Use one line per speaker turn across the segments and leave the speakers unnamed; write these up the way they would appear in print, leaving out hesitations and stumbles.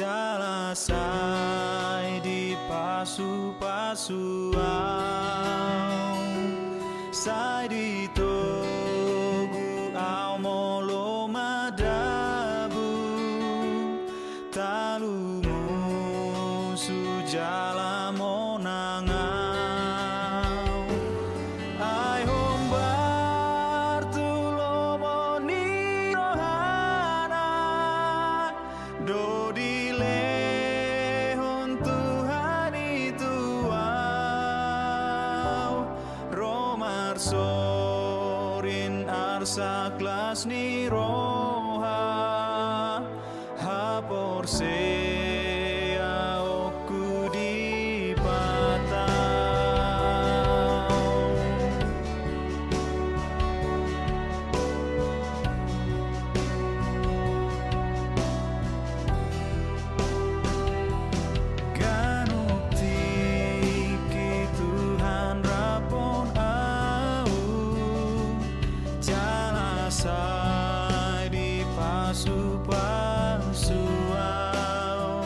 Jalasai di pasu-pasuau, sai di togu au molo madabu, talumu sujala monangau, ai hombar tulo moni rohana, dodi lehon Tuhan itu romar sorin arsa klas ni roha hapor sea oku di patau. Ganutiki Tuhan rapon au, jalasai di pasu-pasuau,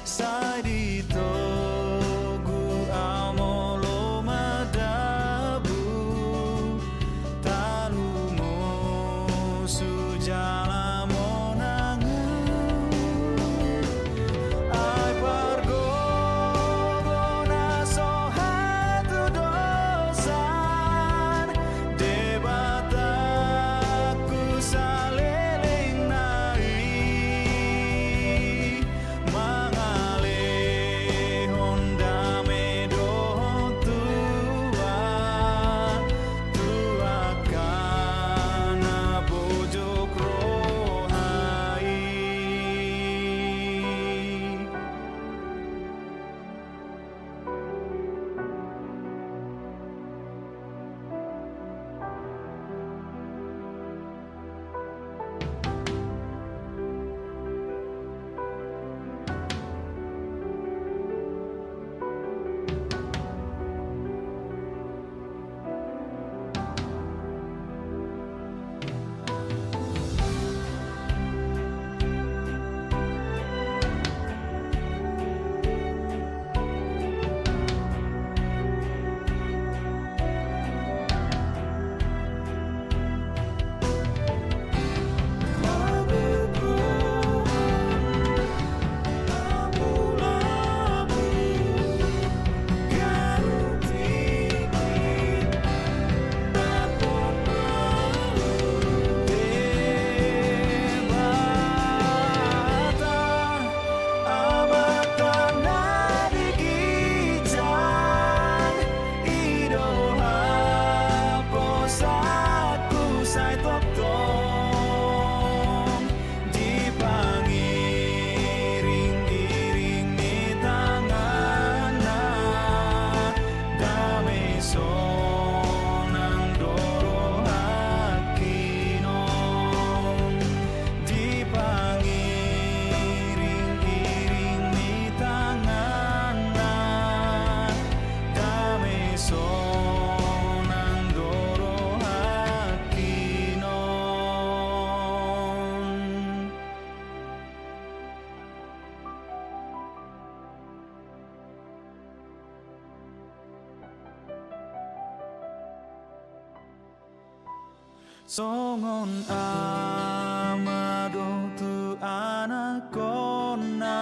sai di togu au molo madabu, talumu sujala monangau, ai pargona sohatu dosan, debataku saleleng nai, mangale honda medo tua, tua kana bojok rohai. Songon amado tu anakona,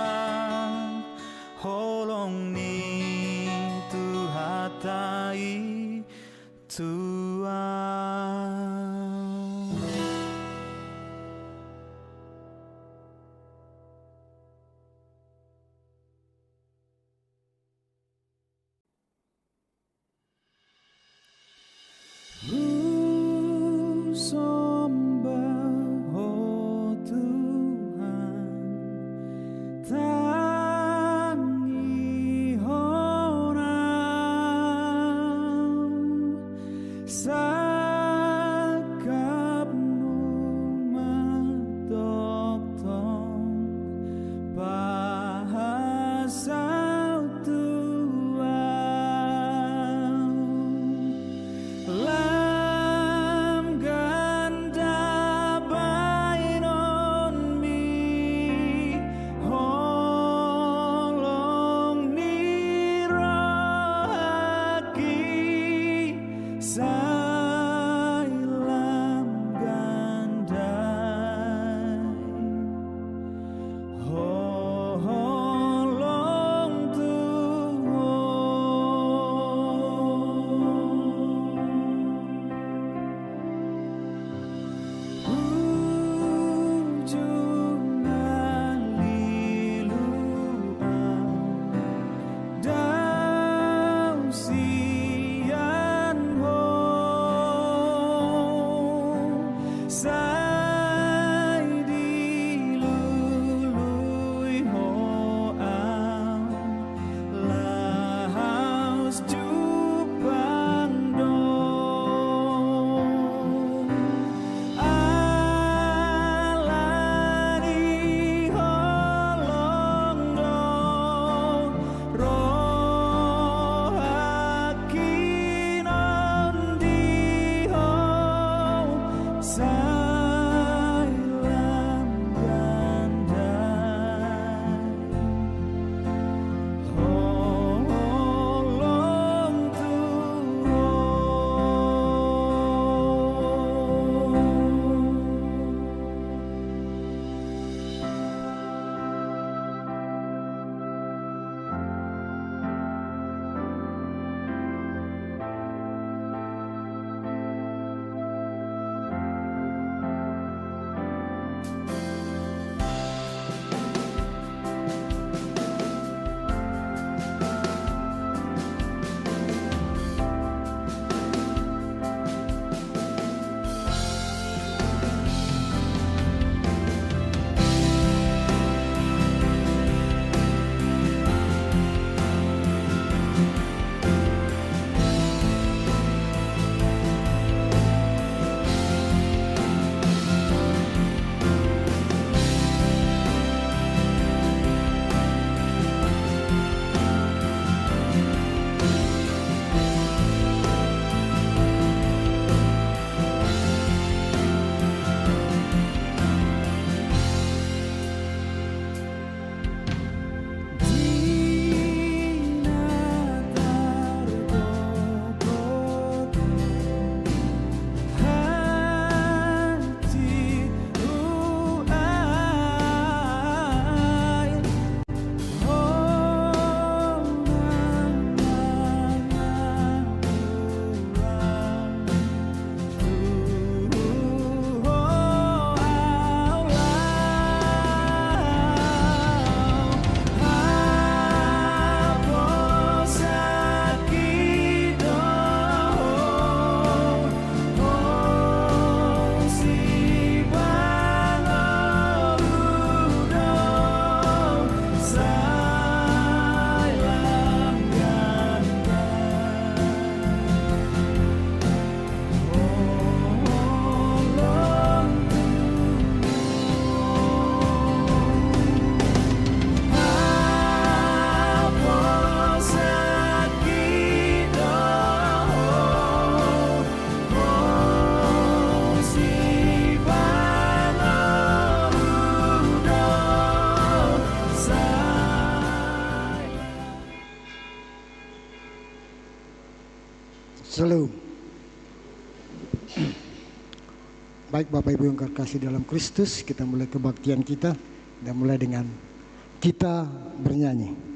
holong ni tu hatai Tuhan. Samba
Shalom. Baik Bapak Ibu yang terkasih dalam Kristus, kita mulai kebaktian kita dan mulai dengan kita bernyanyi.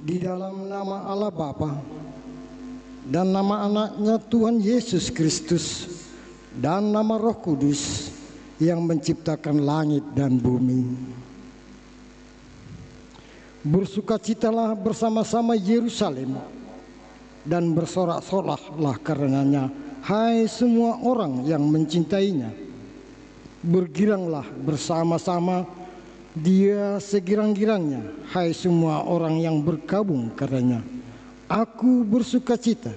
Di dalam nama Allah Bapa dan nama anaknya Tuhan Yesus Kristus dan nama Roh Kudus yang menciptakan langit dan bumi. Bersukacitalah bersama-sama Yerusalem dan bersorak-soraklah karenanya, hai semua orang yang mencintainya. Bergiranglah bersama-sama Dia segirang-girangnya, hai semua orang yang berkabung karenanya. Aku bersukacita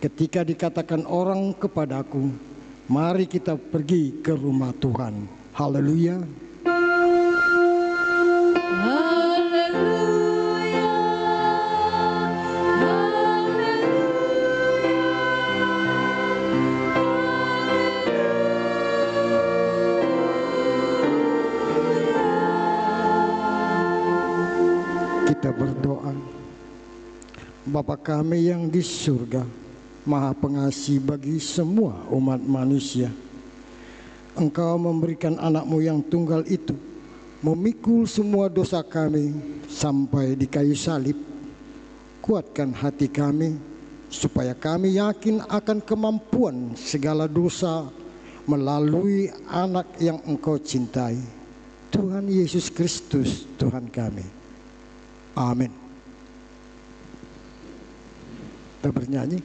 ketika dikatakan orang kepadaku, mari kita pergi ke rumah Tuhan. Haleluya. Kita berdoa. Bapa kami yang di surga, Maha Pengasih bagi semua umat manusia. Engkau memberikan anakmu yang tunggal itu, memikul semua dosa kami sampai di kayu salib. Kuatkan hati kami, supaya kami yakin akan kemampuan segala dosa melalui anak yang Engkau cintai, Tuhan Yesus Kristus Tuhan kami. Amin. Kita bernyanyi.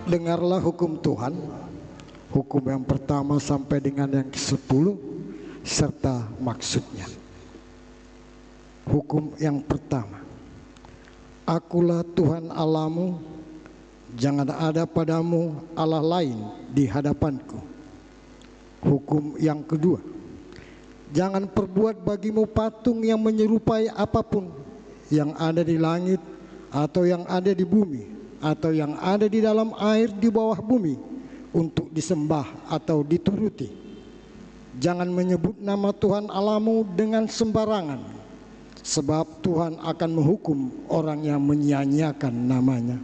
Dengarlah hukum Tuhan, hukum yang pertama sampai dengan yang ke-10 serta maksudnya. Hukum yang pertama, Akulah Tuhan Allahmu, jangan ada padamu Allah lain di hadapanku. Hukum yang kedua, jangan perbuat bagimu patung yang menyerupai apapun yang ada di langit atau yang ada di bumi atau yang ada di dalam air di bawah bumi untuk disembah atau dituruti. Jangan menyebut nama Tuhan Allahmu dengan sembarangan, sebab Tuhan akan menghukum orang yang menyia-nyiakan namanya.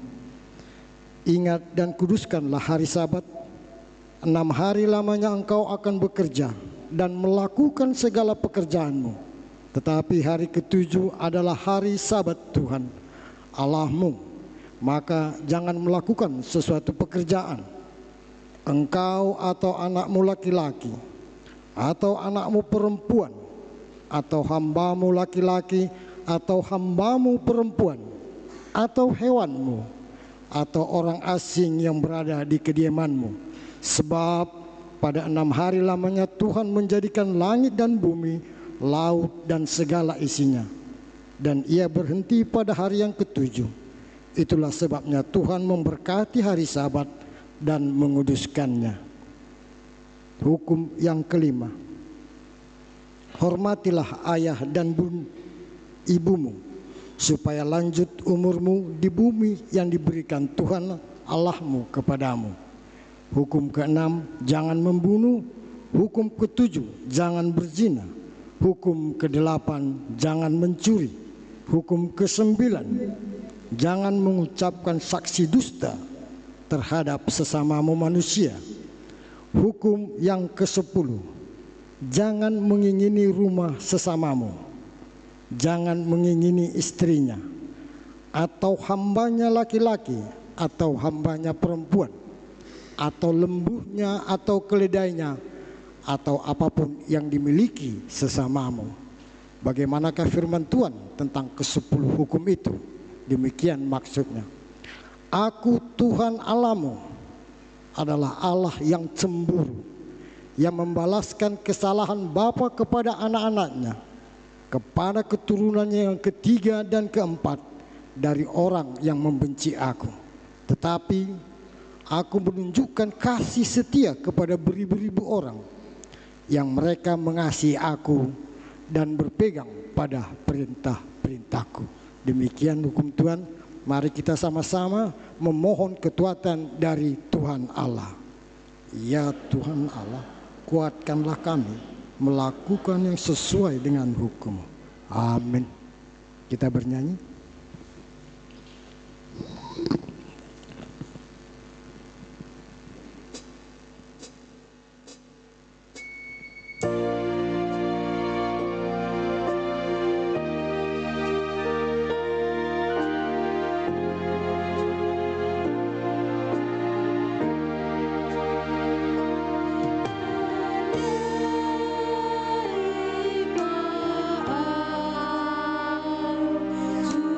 Ingat dan kuduskanlah hari Sabat. 6 hari lamanya engkau akan bekerja dan melakukan segala pekerjaanmu. Tetapi hari ke-7 adalah hari Sabat Tuhan Allahmu. Maka jangan melakukan sesuatu pekerjaan, engkau atau anakmu laki-laki, atau anakmu perempuan, atau hambamu laki-laki, atau hambamu perempuan, atau hewanmu, atau orang asing yang berada di kediamanmu. Sebab pada 6 hari lamanya Tuhan menjadikan langit dan bumi, laut dan segala isinya. Dan ia berhenti pada hari yang ke-7. Itulah sebabnya Tuhan memberkati hari Sabat dan menguduskannya. Hukum yang kelima, hormatilah ayah dan ibumu, supaya lanjut umurmu di bumi yang diberikan Tuhan Allahmu kepadamu. Hukum ke-6, jangan membunuh. Hukum ke-7, jangan berzina. Hukum ke-8, jangan mencuri. Hukum ke-9, jangan mengucapkan saksi dusta terhadap sesamamu manusia. Hukum yang ke-10, jangan mengingini rumah sesamamu. Jangan mengingini istrinya, atau hambanya laki-laki, atau hambanya perempuan, atau lembunya, atau keledainya, atau apapun yang dimiliki sesamamu. Bagaimanakah firman Tuhan tentang ke-10 hukum itu? Demikian maksudnya. Aku Tuhan Allahmu adalah Allah yang cemburu, yang membalaskan kesalahan bapa kepada anak-anaknya, kepada keturunannya yang ketiga dan keempat dari orang yang membenci aku. Tetapi aku menunjukkan kasih setia kepada beribu-ribu orang yang mereka mengasihi aku dan berpegang pada perintah-perintahku. Demikian hukum Tuhan. Mari kita sama-sama memohon kekuatan dari Tuhan Allah. Ya Tuhan Allah, kuatkanlah kami melakukan yang sesuai dengan hukum. Amin. Kita bernyanyi.
Tuhan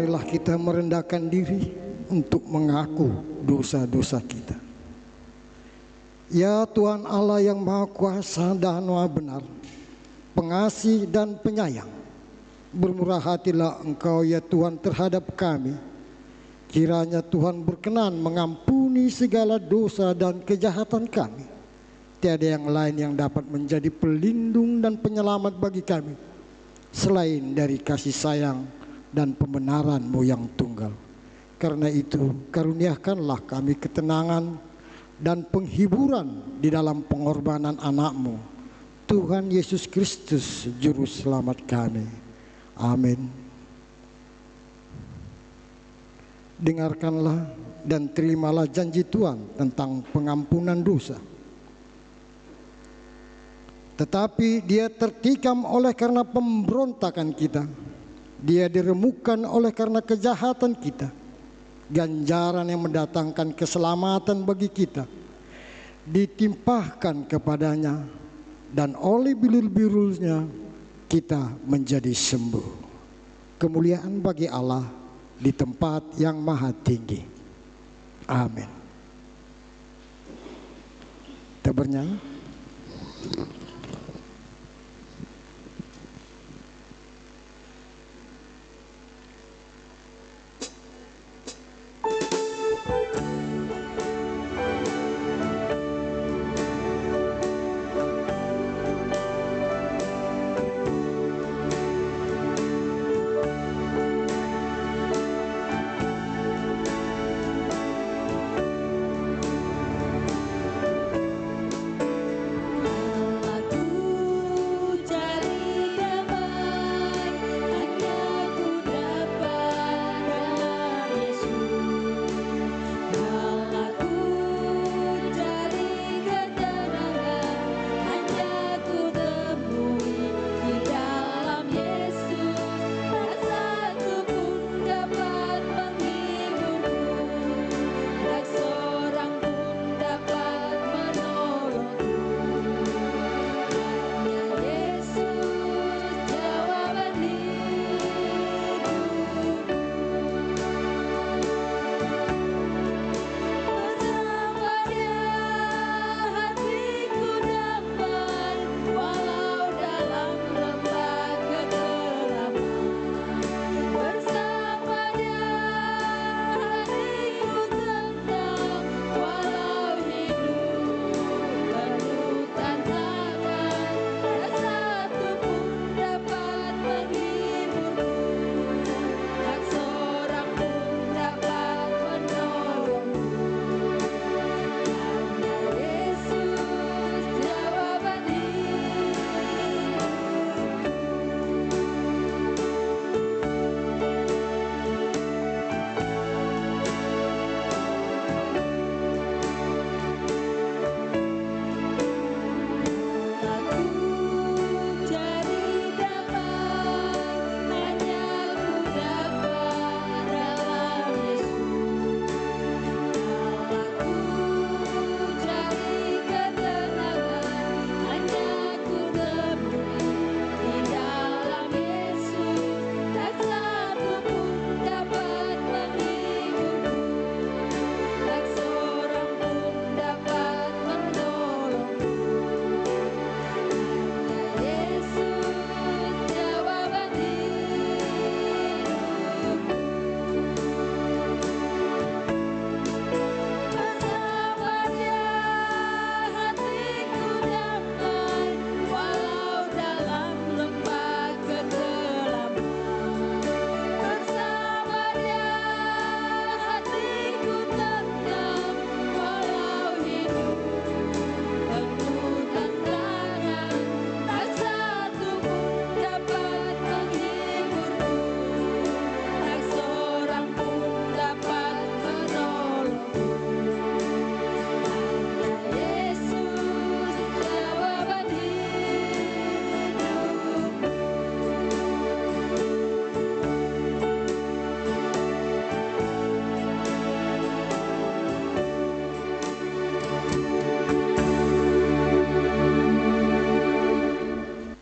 marilah kita merendahkan diri untuk mengaku dosa-dosa kita. Ya Tuhan Allah yang Maha Kuasa dan Maha Benar, pengasih dan penyayang, bermurah hatilah Engkau ya Tuhan terhadap kami. Kiranya Tuhan berkenan mengampuni segala dosa dan kejahatan kami. Tiada yang lain yang dapat menjadi pelindung dan penyelamat bagi kami selain dari kasih sayang dan pembenaran-Mu yang tunggal. Karena itu karuniakanlah kami ketenangan dan penghiburan di dalam pengorbanan anak-Mu, Tuhan Yesus Kristus Juru Selamat kami. Amin. Dengarkanlah dan terimalah janji Tuhan tentang pengampunan dosa. Tetapi Dia tertikam oleh karena pemberontakan kita, Dia diremukkan oleh karena kejahatan kita. Ganjaran yang mendatangkan keselamatan bagi kita ditimpahkan kepadanya, dan oleh bilur-bilurnya kita menjadi sembuh. Kemuliaan bagi Allah di tempat yang maha tinggi. Amin. Kita bernyanyi.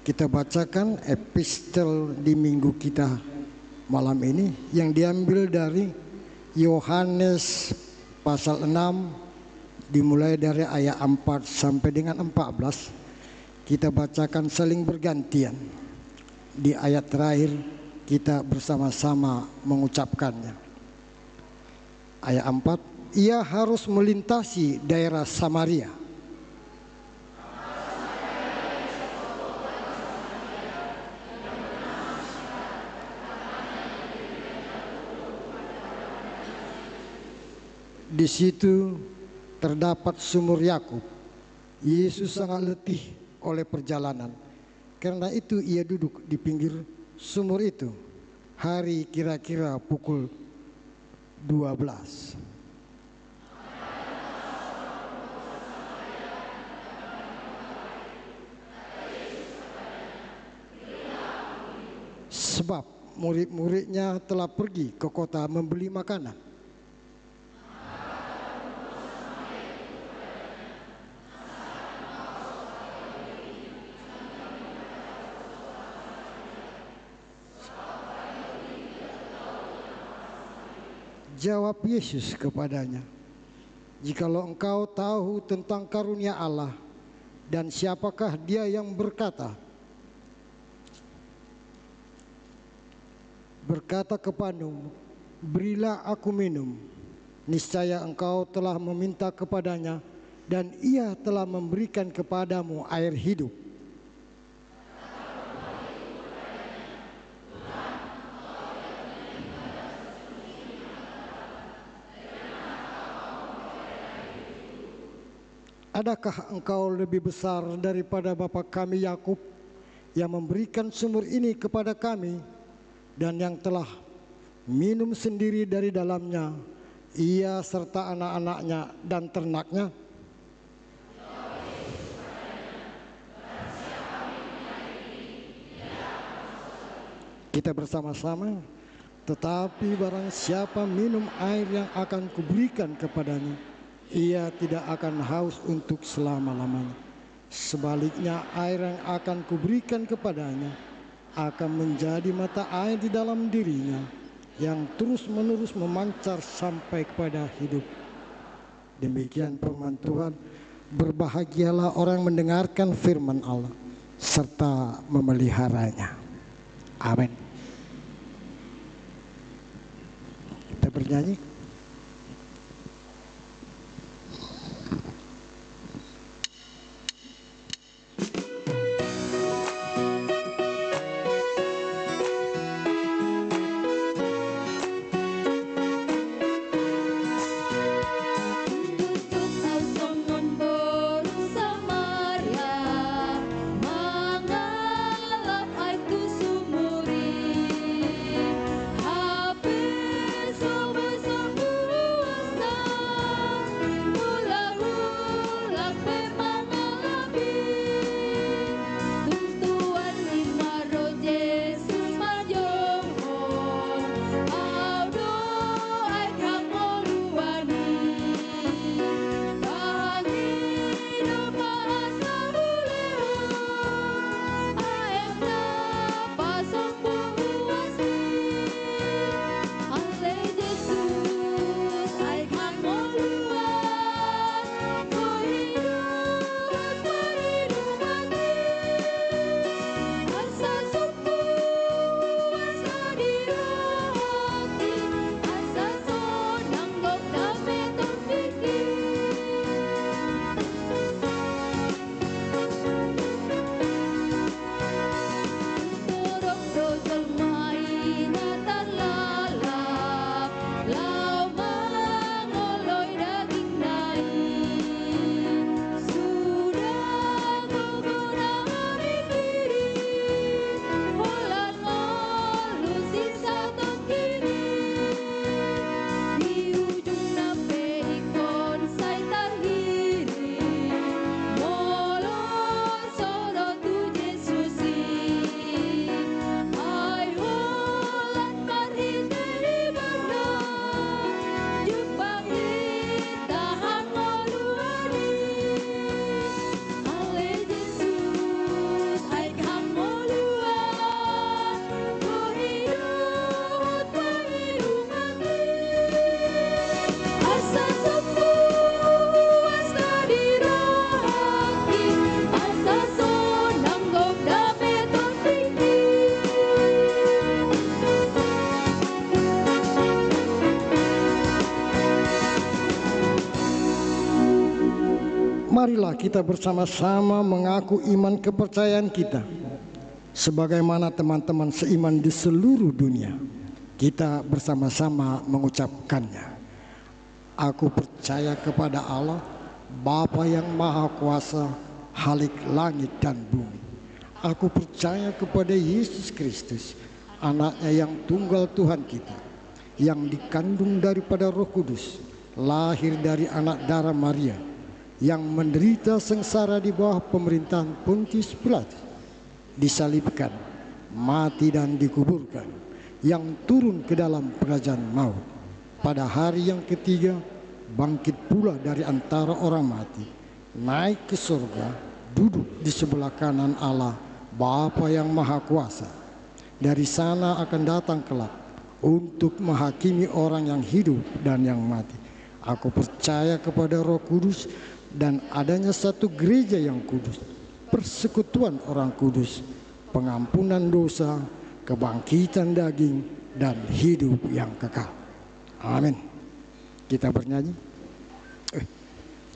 Kita bacakan epistel di minggu kita malam ini yang diambil dari Yohanes pasal 6 dimulai dari ayat 4 sampai dengan 14. Kita bacakan saling bergantian. Di ayat terakhir kita bersama-sama mengucapkannya. Ayat 4, ia harus melintasi daerah Samaria. Di situ terdapat sumur Yakub. Yesus sangat letih oleh perjalanan. Karena itu ia duduk di pinggir sumur itu. Hari kira-kira pukul 12. Sebab murid-muridnya telah pergi ke kota membeli makanan. Jawab Yesus kepadanya, jikalau engkau tahu tentang karunia Allah dan siapakah dia yang berkata kepadamu, berilah aku minum, niscaya engkau telah meminta kepadanya dan ia telah memberikan kepadamu air hidup. Adakah engkau lebih besar daripada bapa kami Yakub yang memberikan sumur ini kepada kami dan yang telah minum sendiri dari dalamnya, ia serta anak-anaknya dan ternaknya? Kita bersama-sama, tetapi barang siapa minum air yang akan kuberikan kepadanya, ia tidak akan haus untuk selama-lamanya. Sebaliknya air yang akan kuberikan kepadanya akan menjadi mata air di dalam dirinya yang terus-menerus memancar sampai kepada hidup. Demikian firman Tuhan. Berbahagialah orang mendengarkan firman Allah serta memeliharanya. Amin. Kita bernyanyi.
Habis sumber
marilah kita bersama-sama mengaku iman kepercayaan kita. Sebagaimana teman-teman seiman di seluruh dunia, kita bersama-sama mengucapkannya. Aku percaya kepada Allah, Bapa yang Maha Kuasa, Khalik langit dan bumi. Aku percaya kepada Yesus Kristus, anaknya yang tunggal Tuhan kita, yang dikandung daripada Roh Kudus, lahir dari anak darah Maria, yang menderita sengsara di bawah pemerintahan Pontius Pilatus, disalibkan, mati dan dikuburkan, yang turun ke dalam kerajaan maut. Pada hari yang ketiga bangkit pula dari antara orang mati, naik ke surga, duduk di sebelah kanan Allah Bapa yang Maha Kuasa. Dari sana akan datang kelak untuk menghakimi orang yang hidup dan yang mati. Aku percaya kepada Roh Kudus dan adanya satu gereja yang kudus, persekutuan orang kudus, pengampunan dosa, kebangkitan daging, dan hidup yang kekal. Amin. Kita bernyanyi.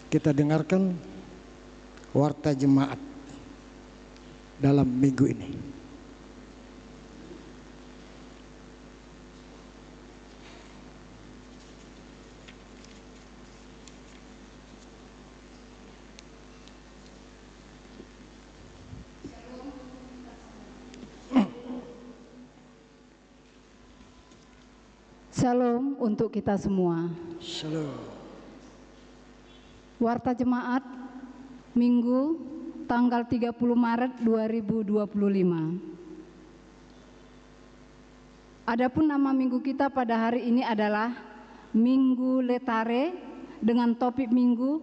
Kita dengarkan warta jemaat dalam minggu ini.
Shalom untuk kita semua.
Shalom.
Warta Jemaat Minggu tanggal 30 Maret 2025. Adapun nama minggu kita pada hari ini adalah Minggu Letare dengan topik minggu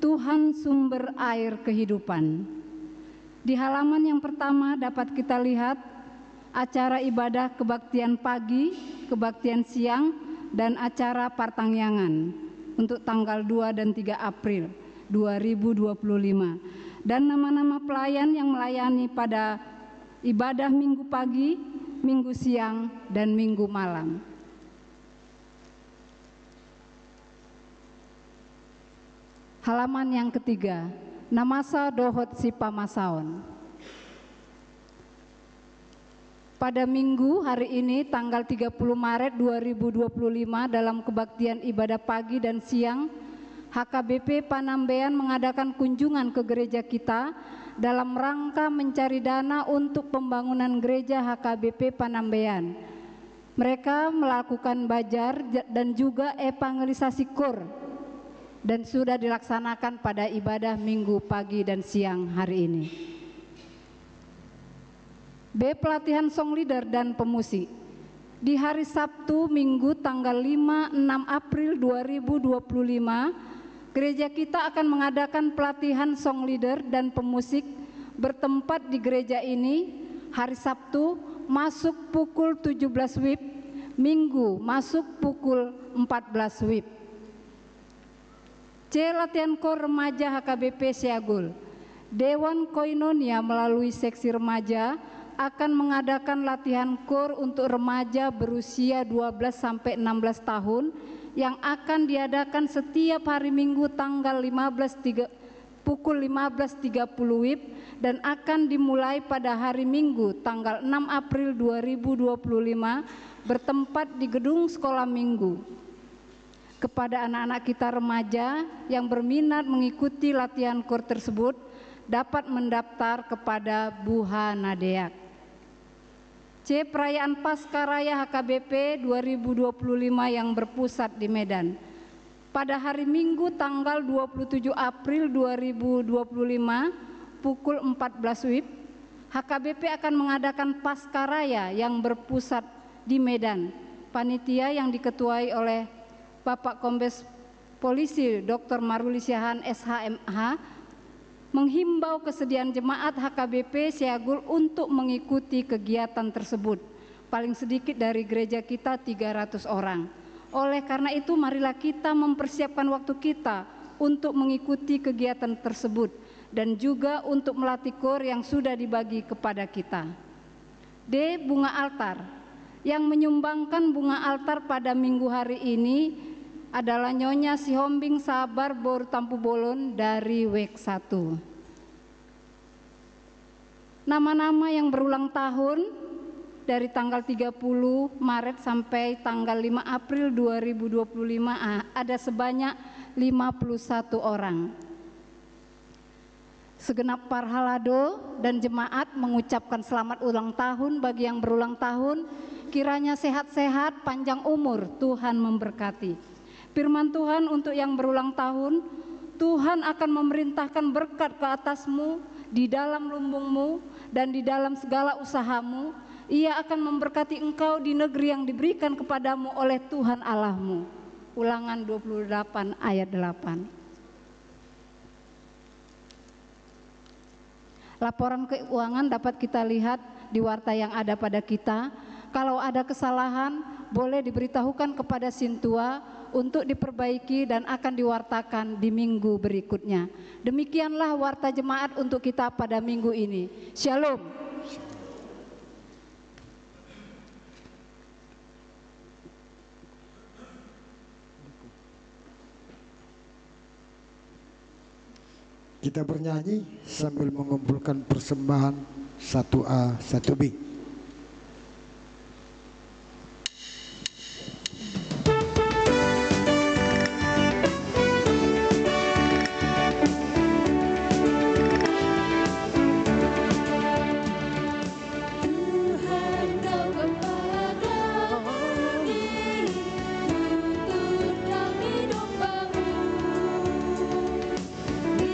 Tuhan Sumber Air Kehidupan. Di halaman yang pertama dapat kita lihat acara ibadah kebaktian pagi, kebaktian siang, dan acara partangyangan untuk tanggal 2 dan 3 April 2025. Dan nama-nama pelayan yang melayani pada ibadah minggu pagi, minggu siang, dan minggu malam. Halaman yang ketiga, Namasa Dohot Sipa Masaon. Pada minggu hari ini tanggal 30 Maret 2025 dalam kebaktian ibadah pagi dan siang, HKBP Panambean mengadakan kunjungan ke gereja kita dalam rangka mencari dana untuk pembangunan gereja HKBP Panambean. Mereka melakukan bajar dan juga evangelisasi KOR dan sudah dilaksanakan pada ibadah minggu pagi dan siang hari ini. B. Pelatihan song leader dan pemusik. Di hari Sabtu Minggu tanggal 5-6 April 2025, gereja kita akan mengadakan pelatihan song leader dan pemusik bertempat di gereja ini. Hari Sabtu masuk pukul 17 WIB, Minggu masuk pukul 14 WIB. C. Latihan KOR Remaja HKBP Siagul. Dewan Koinonia melalui seksi remaja akan mengadakan latihan KOR untuk remaja berusia 12-16 tahun yang akan diadakan setiap hari Minggu tanggal pukul 15.30 WIB dan akan dimulai pada hari Minggu tanggal 6 April 2025 bertempat di gedung sekolah minggu. Kepada anak-anak kita remaja yang berminat mengikuti latihan KOR tersebut dapat mendaftar kepada Buha Nadeak. C. Perayaan Pascaraya HKBP 2025 yang berpusat di Medan. Pada hari Minggu tanggal 27 April 2025 pukul 14 WIB, HKBP akan mengadakan Pascaraya yang berpusat di Medan. Panitia yang diketuai oleh Bapak Kombes Polisi Dr. Maruli Siahaan SHMH menghimbau kesediaan jemaat HKBP Siagul untuk mengikuti kegiatan tersebut. Paling sedikit dari gereja kita 300 orang. Oleh karena itu marilah kita mempersiapkan waktu kita untuk mengikuti kegiatan tersebut dan juga untuk melatih KOR yang sudah dibagi kepada kita. D. Bunga altar. Yang menyumbangkan bunga altar pada minggu hari ini adalah Nyonya Sihombing Sabar Bor Tampu Bolon dari WEK 1. Nama-nama yang berulang tahun dari tanggal 30 Maret sampai tanggal 5 April 2025 ada sebanyak 51 orang. Segenap parhalado dan jemaat mengucapkan selamat ulang tahun bagi yang berulang tahun. Kiranya sehat-sehat, panjang umur, Tuhan memberkati. Firman Tuhan untuk yang berulang tahun, Tuhan akan memerintahkan berkat ke atasmu di dalam lumbungmu dan di dalam segala usahamu. Ia akan memberkati engkau di negeri yang diberikan kepadamu oleh Tuhan Allahmu. Ulangan 28 ayat 8. Laporan keuangan dapat kita lihat di warta yang ada pada kita. Kalau ada kesalahan, boleh diberitahukan kepada Sintua untuk diperbaiki dan akan diwartakan di minggu berikutnya. Demikianlah warta jemaat untuk kita pada minggu ini. Shalom.
Kita bernyanyi sambil mengumpulkan persembahan 1A, 1B.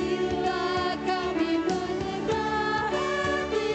Bila kami menyerah hati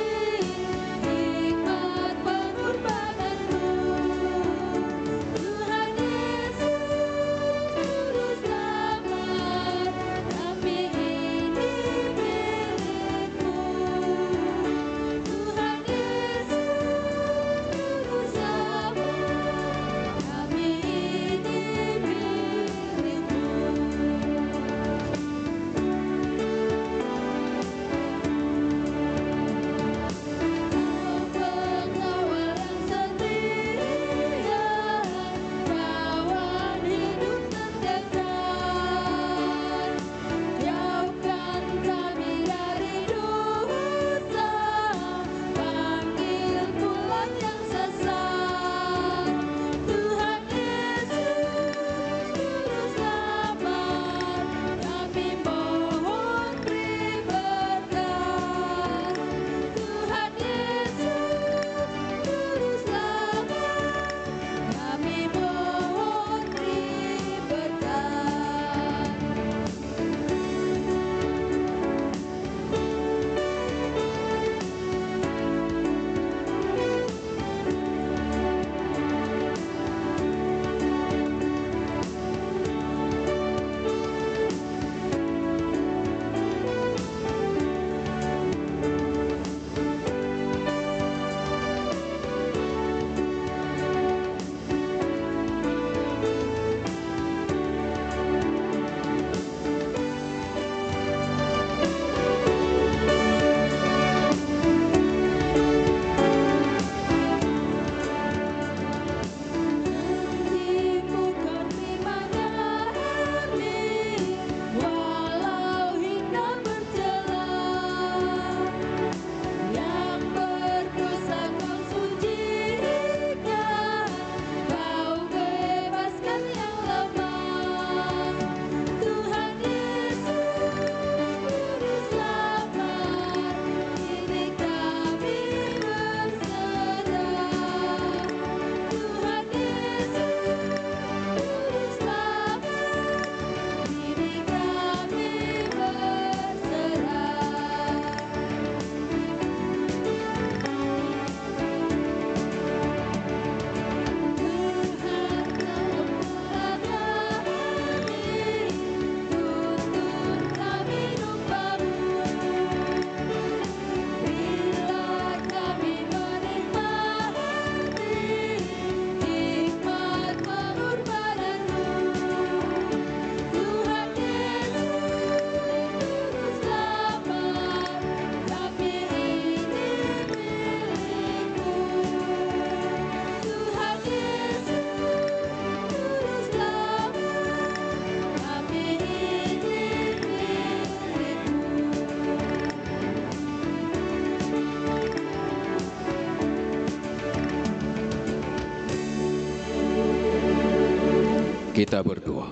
Kita berdoa.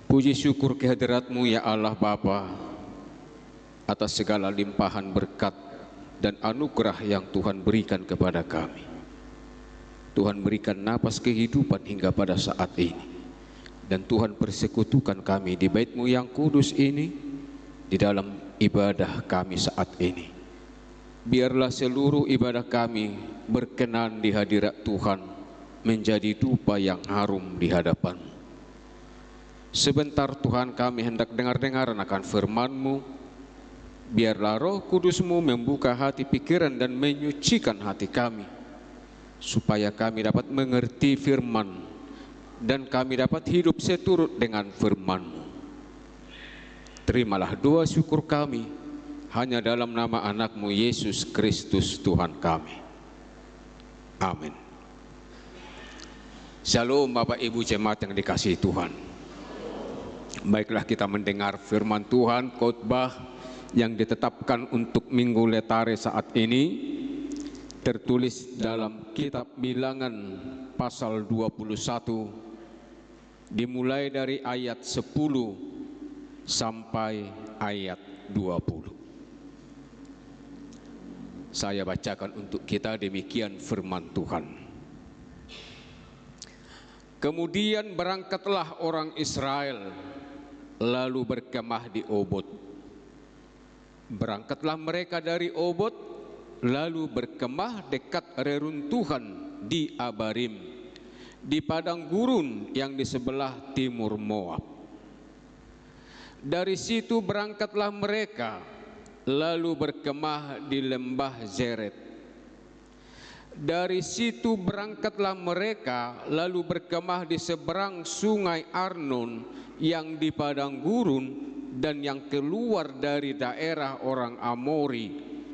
Puji syukur kehadirat-Mu ya Allah Bapa atas segala limpahan berkat dan anugerah yang Tuhan berikan kepada kami. Tuhan berikan napas kehidupan hingga pada saat ini, dan Tuhan persekutukan kami di bait-Mu yang kudus ini, di dalam ibadah kami saat ini. Biarlah seluruh ibadah kami berkenan di hadirat Tuhan, menjadi dupa yang harum di hadapan-Mu. Sebentar Tuhan kami hendak dengar-dengaran akan firman-Mu. Biarlah Roh Kudus-Mu membuka hati pikiran dan menyucikan hati kami, supaya kami dapat mengerti firman dan kami dapat hidup seturut dengan firman-Mu. Terimalah doa syukur kami hanya dalam nama anak-Mu Yesus Kristus Tuhan kami. Amin. Shalom Bapak Ibu jemaat yang dikasihi Tuhan. Baiklah, kita mendengar firman Tuhan, khotbah yang ditetapkan untuk Minggu Letare saat ini tertulis dalam kitab Bilangan pasal 21, dimulai dari ayat 10 sampai ayat 20. Saya bacakan untuk kita demikian firman Tuhan. Kemudian berangkatlah orang Israel lalu berkemah di Obot. Berangkatlah mereka dari Obot lalu berkemah dekat reruntuhan di Abarim, di padang gurun yang di sebelah timur Moab. Dari situ berangkatlah mereka lalu berkemah di lembah Zeret. Dari situ berangkatlah mereka lalu berkemah di seberang sungai Arnon yang di padang gurun dan yang keluar dari daerah orang Amori,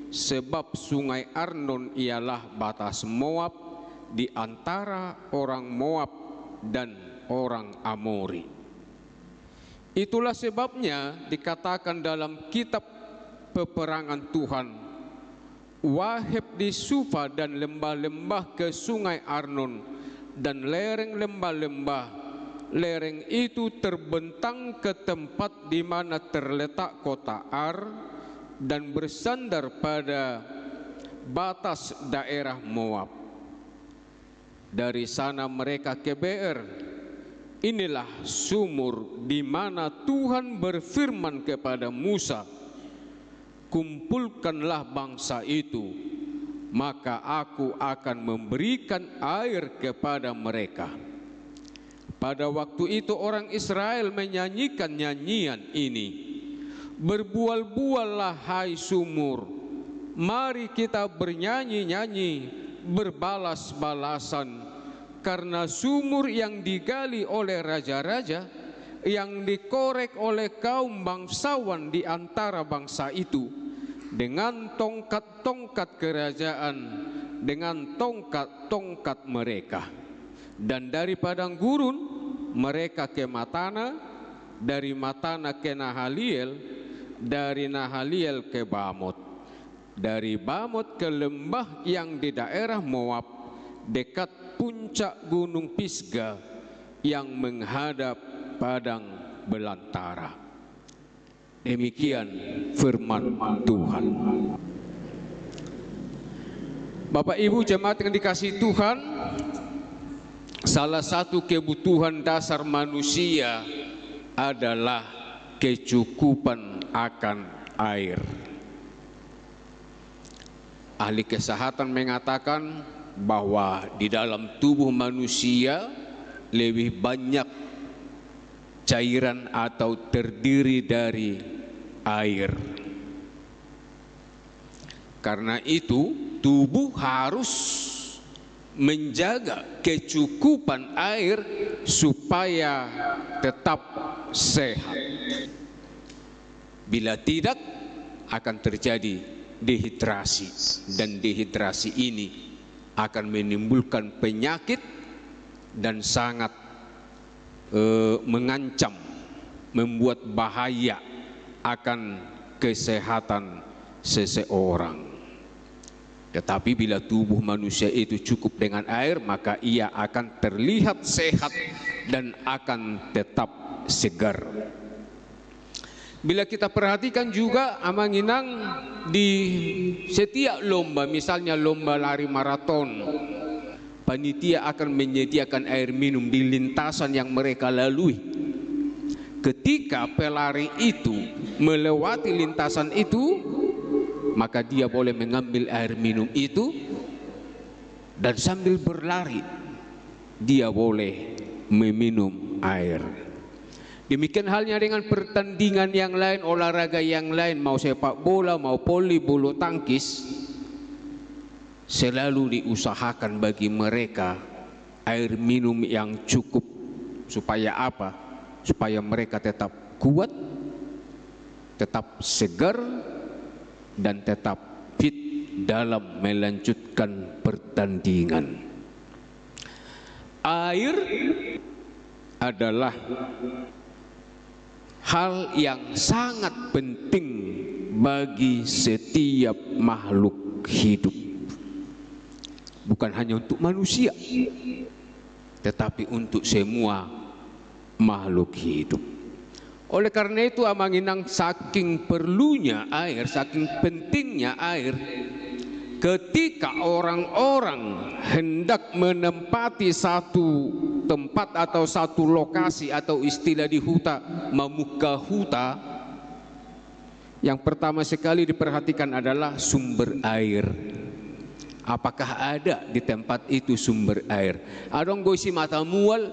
sebab sungai Arnon ialah batas Moab di antara orang Moab dan orang Amori. Itulah sebabnya dikatakan dalam kitab peperangan Tuhan, Waheb di Sufa dan lembah-lembah ke sungai Arnon dan lereng lembah-lembah. Lereng itu terbentang ke tempat di mana terletak kota Ar dan bersandar pada batas daerah Moab. Dari sana mereka ke Beer. Inilah sumur di mana Tuhan berfirman kepada Musa, kumpulkanlah bangsa itu, maka aku akan memberikan air kepada mereka. Pada waktu itu orang Israel menyanyikan nyanyian ini, berbual-buallah hai sumur, mari kita bernyanyi-nyanyi, berbalas-balasan, karena sumur yang digali oleh raja-raja, yang dikorek oleh kaum bangsawan di antara bangsa itu, dengan tongkat-tongkat kerajaan, dengan tongkat-tongkat mereka. Dan dari padang gurun mereka ke Matana, dari Matana ke Nahaliel, dari Nahaliel ke Bamot, dari Bamot ke lembah yang di daerah Moab, dekat puncak gunung Pisga yang menghadap padang belantara. Demikian firman Tuhan. Bapak Ibu jemaat yang dikasihi Tuhan, salah satu kebutuhan dasar manusia adalah kecukupan akan air. Ahli kesehatan mengatakan bahwa di dalam tubuh manusia lebih banyak cairan atau terdiri dari air. Karena itu tubuh harus menjaga kecukupan air supaya tetap sehat. Bila tidak, akan terjadi dehidrasi, dan dehidrasi ini akan menimbulkan penyakit dan sangat mengancam, membuat bahaya akan kesehatan seseorang. Tetapi bila tubuh manusia itu cukup dengan air, maka ia akan terlihat sehat dan akan tetap segar. Bila kita perhatikan juga amanginang di setiap lomba, misalnya lomba lari maraton, panitia akan menyediakan air minum di lintasan yang mereka lalui. Ketika pelari itu melewati lintasan itu, maka dia boleh mengambil air minum itu, dan sambil berlari dia boleh meminum air. Demikian halnya dengan pertandingan yang lain, olahraga yang lain, mau sepak bola, mau voli, bulu tangkis, selalu diusahakan bagi mereka air minum yang cukup. Supaya apa? Supaya mereka tetap kuat, tetap segar, dan tetap fit dalam melanjutkan pertandingan. Air adalah hal yang sangat penting bagi setiap makhluk hidup. Bukan hanya untuk manusia, tetapi untuk semua makhluk hidup. Oleh karena itu amanginang saking perlunya air, saking pentingnya air, ketika orang-orang hendak menempati satu tempat atau satu lokasi, atau istilah di huta memuka huta, yang pertama sekali diperhatikan adalah sumber air. Apakah ada di tempat itu sumber air? Adong go isi mata mual,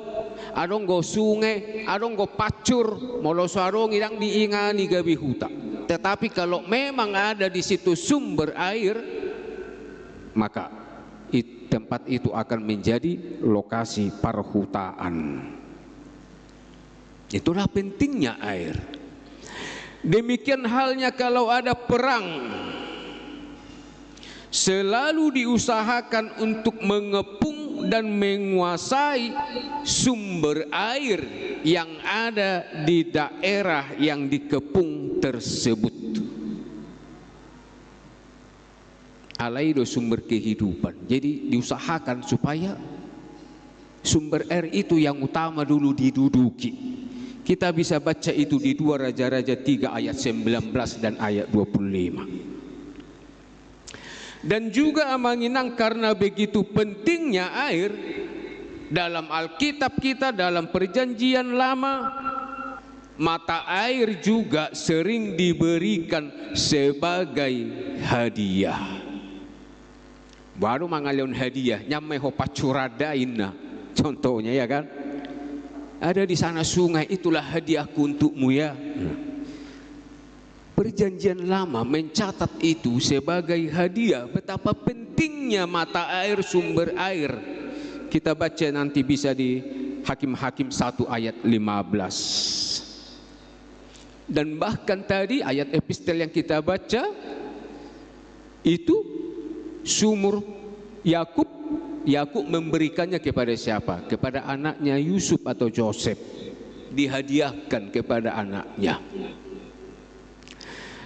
adong go sungai, adong go pacur, molo sarong idang diingani gabi huta. Tetapi kalau memang ada di situ sumber air, maka tempat itu akan menjadi lokasi perhutaan. Itulah pentingnya air. Demikian halnya kalau ada perang, selalu diusahakan untuk mengepung dan menguasai sumber air yang ada di daerah yang dikepung tersebut. Alaido sumber kehidupan. Jadi diusahakan supaya sumber air itu yang utama dulu diduduki. Kita bisa baca itu di 2 Raja-Raja 3 ayat 19 dan ayat 25. Dan juga amanginang karena begitu pentingnya air, dalam Alkitab kita, dalam perjanjian lama, mata air juga sering diberikan sebagai hadiah. Baru mangalion hadiah, nyamai ho pacuradaina, contohnya ya kan? Ada di sana sungai, itulah hadiahku untukmu ya. Perjanjian lama mencatat itu sebagai hadiah. Betapa pentingnya mata air, sumber air. Kita baca nanti bisa di Hakim-Hakim 1 ayat 15. Dan bahkan tadi ayat epistel yang kita baca itu sumur Yakub memberikannya kepada siapa? Kepada anaknya Yusuf atau Joseph. Dihadiahkan kepada anaknya.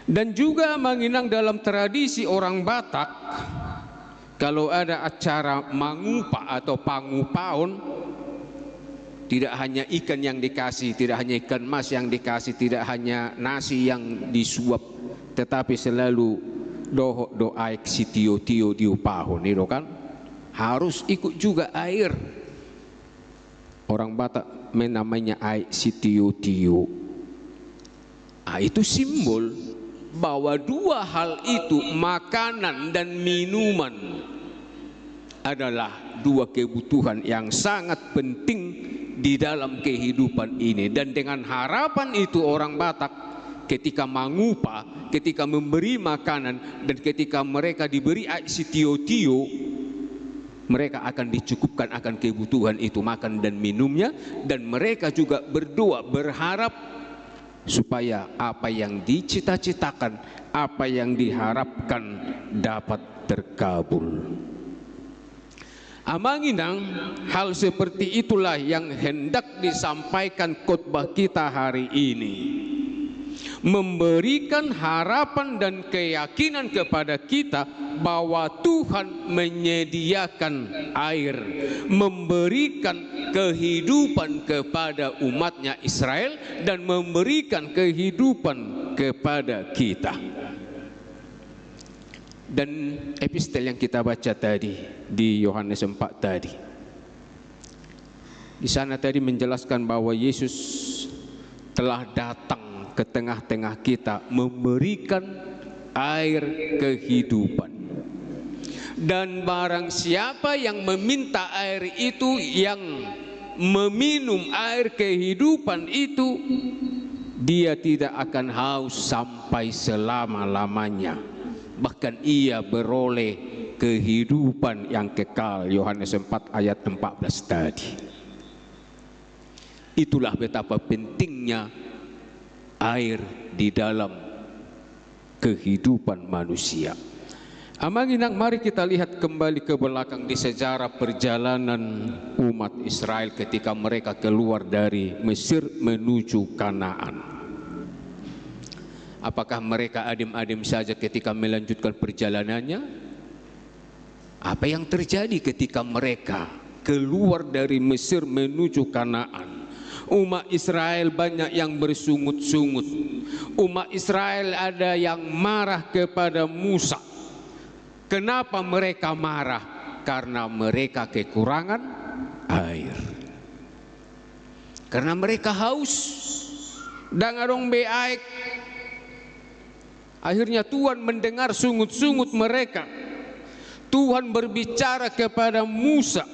Dan juga menginang dalam tradisi orang Batak, kalau ada acara mangupa atau pangupaon, tidak hanya ikan yang dikasih, tidak hanya ikan mas yang dikasih, tidak hanya nasi yang disuap, tetapi selalu doa si tio diupahon itu kan harus ikut juga air. Orang Batak menamanya air si tio. Itu simbol bahwa dua hal itu, makanan dan minuman, adalah dua kebutuhan yang sangat penting di dalam kehidupan ini. Dan dengan harapan itu orang Batak ketika mangupa, ketika memberi makanan, dan ketika mereka diberi si tio, mereka akan dicukupkan akan kebutuhan itu, makan dan minumnya. Dan mereka juga berdoa, berharap supaya apa yang dicita-citakan, apa yang diharapkan dapat terkabul. Amanginang hal seperti itulah yang hendak disampaikan khotbah kita hari ini. memberikan harapan dan keyakinan kepada kita bahwa Tuhan menyediakan air, memberikan kehidupan kepada umatnya Israel dan memberikan kehidupan kepada kita. Dan epistel yang kita baca tadi di Yohanes 4 tadi, di sana tadi menjelaskan bahwa Yesus telah datang ke tengah-tengah kita memberikan air kehidupan. Dan barang siapa yang meminta air itu, yang meminum air kehidupan itu, dia tidak akan haus sampai selama-lamanya. Bahkan ia beroleh kehidupan yang kekal. Yohanes 4 ayat 14 tadi. Itulah betapa pentingnya air di dalam kehidupan manusia. Amanginang, mari kita lihat kembali ke belakang di sejarah perjalanan umat Israel ketika mereka keluar dari Mesir menuju Kanaan. Apakah mereka adem-adem saja ketika melanjutkan perjalanannya? Apa yang terjadi ketika mereka keluar dari Mesir menuju Kanaan? Umat Israel banyak yang bersungut-sungut. Umat Israel ada yang marah kepada Musa. Kenapa mereka marah? Karena mereka kekurangan air. Karena mereka haus. Dan adong beaik. Akhirnya Tuhan mendengar sungut-sungut mereka. Tuhan berbicara kepada Musa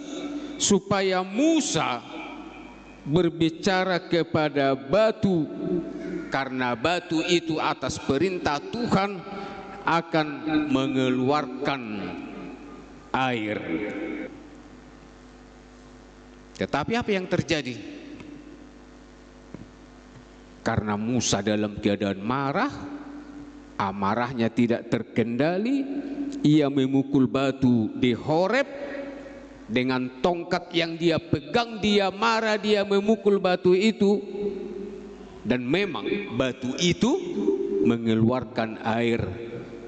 supaya Musa berbicara kepada batu, karena batu itu atas perintah Tuhan akan mengeluarkan air. Tetapi apa yang terjadi? Karena Musa dalam keadaan marah, amarahnya tidak terkendali, ia memukul batu di Horeb. Dengan tongkat yang dia pegang, dia marah, dia memukul batu itu. Dan memang batu itu mengeluarkan air.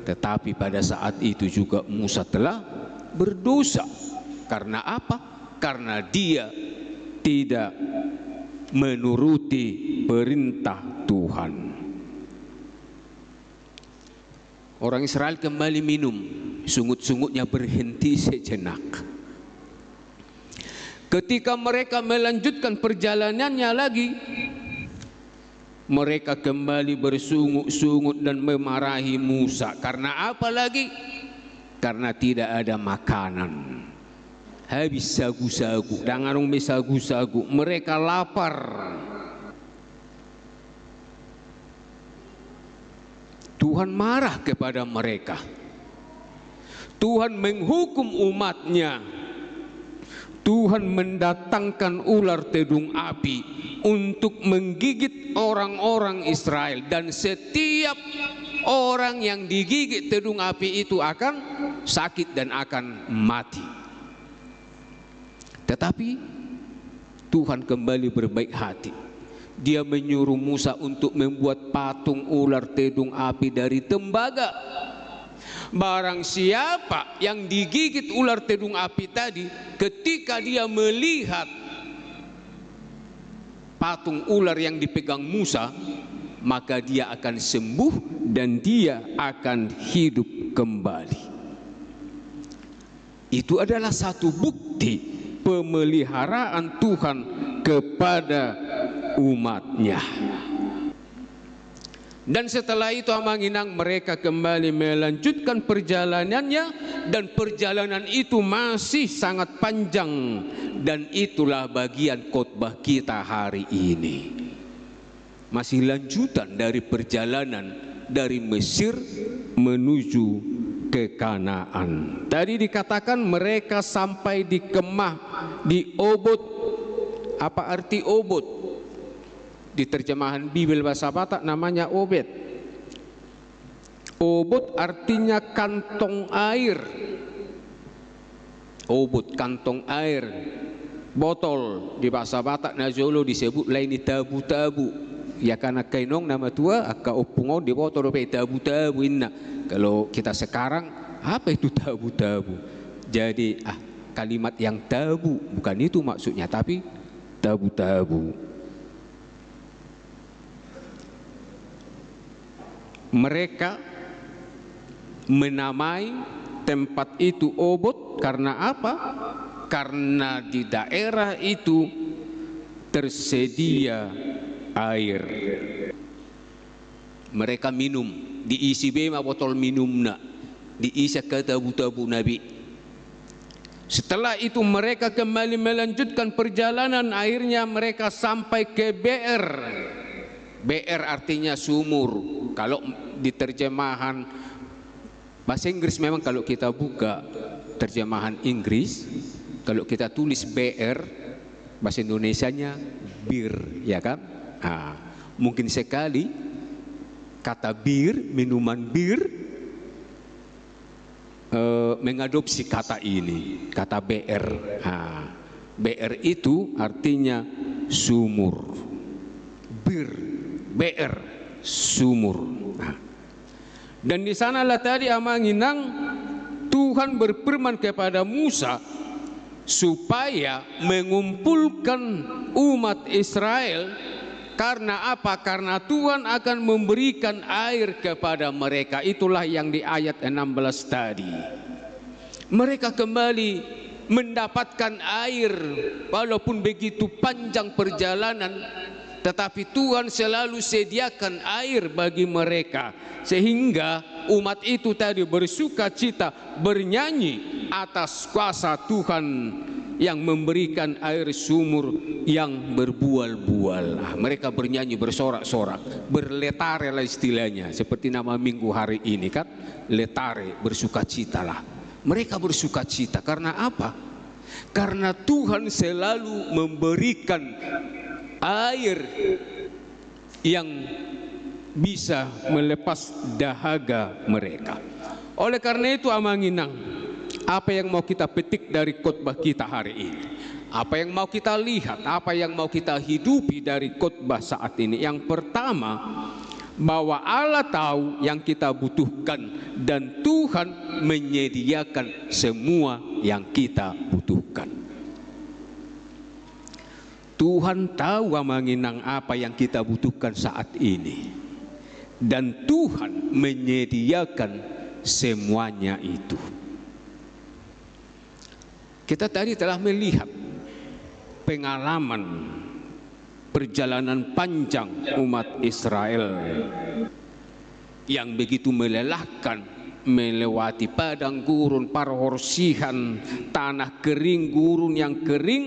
Tetapi pada saat itu juga Musa telah berdosa. Karena apa? Karena dia tidak menuruti perintah Tuhan. Orang Israel kembali minum. Sungut-sungutnya berhenti sejenak. Ketika mereka melanjutkan perjalanannya lagi, mereka kembali bersungut-sungut dan memarahi Musa. Karena apa lagi? Karena tidak ada makanan. Habis sagu-sagu, dangarong me sagu-sagu. Mereka lapar. Tuhan marah kepada mereka. Tuhan menghukum umatnya. Tuhan mendatangkan ular tedung api untuk menggigit orang-orang Israel, dan setiap orang yang digigit tedung api itu akan sakit dan akan mati. Tetapi Tuhan kembali berbaik hati. Dia menyuruh Musa untuk membuat patung ular tedung api dari tembaga. Barang siapa yang digigit ular tedung api tadi, ketika dia melihat patung ular yang dipegang Musa, maka dia akan sembuh dan dia akan hidup kembali. Itu adalah satu bukti pemeliharaan Tuhan kepada umatnya. Dan setelah itu amanginang mereka kembali melanjutkan perjalanannya, dan perjalanan itu masih sangat panjang, dan itulah bagian khotbah kita hari ini. Masih lanjutan dari perjalanan dari Mesir menuju ke Kanaan. Tadi dikatakan mereka sampai di kemah di Obot. Apa arti Obot? Di terjemahan Bible bahasa Batak namanya Obed. Obot artinya kantong air. Obot, kantong air. Botol di bahasa Batak Najolo disebut lain tabu-tabu. Ya karena kainong nama tua aka opungon di bawah torope tabu-tabu inna. Kalau kita sekarang apa itu tabu-tabu? Jadi kalimat yang tabu bukan itu maksudnya, tapi tabu-tabu. Mereka menamai tempat itu Obot karena apa? Karena di daerah itu tersedia air. Mereka minum, diisi bema botol minumna, diisi ke tabu-tabu Nabi. Setelah itu mereka kembali melanjutkan perjalanan, akhirnya mereka sampai ke BR. BR artinya sumur. Kalau di terjemahan bahasa Inggris memang kalau kita buka terjemahan Inggris, kalau kita tulis BR, bahasa Indonesianya bir, ya kan? Mungkin sekali kata bir, minuman bir, mengadopsi kata ini, kata BR. BR itu artinya sumur. Bir, BR, sumur. Dan di sanalah tadi amanginang Tuhan berfirman kepada Musa supaya mengumpulkan umat Israel. Karena apa? Karena Tuhan akan memberikan air kepada mereka. Itulah yang di ayat 16 tadi. Mereka kembali mendapatkan air walaupun begitu panjang perjalanan, tetapi Tuhan selalu sediakan air bagi mereka, sehingga umat itu tadi bersuka cita, bernyanyi atas kuasa Tuhan yang memberikan air sumur yang berbual-bual. Mereka bernyanyi, bersorak-sorak, berletare lah istilahnya, seperti nama minggu hari ini kan, letare, bersuka cita lah. Mereka bersuka cita karena apa? Karena Tuhan selalu memberikan air yang bisa melepas dahaga mereka. Oleh karena itu amanginang, apa yang mau kita petik dari khotbah kita hari ini? Apa yang mau kita lihat? Apa yang mau kita hidupi dari khotbah saat ini? Yang pertama, bahwa Allah tahu yang kita butuhkan dan Tuhan menyediakan semua yang kita butuhkan. Tuhan tahu amanginang apa yang kita butuhkan saat ini, dan Tuhan menyediakan semuanya itu. Kita tadi telah melihat pengalaman perjalanan panjang umat Israel yang begitu melelahkan, melewati padang gurun, perhorsihan, tanah kering, gurun yang kering.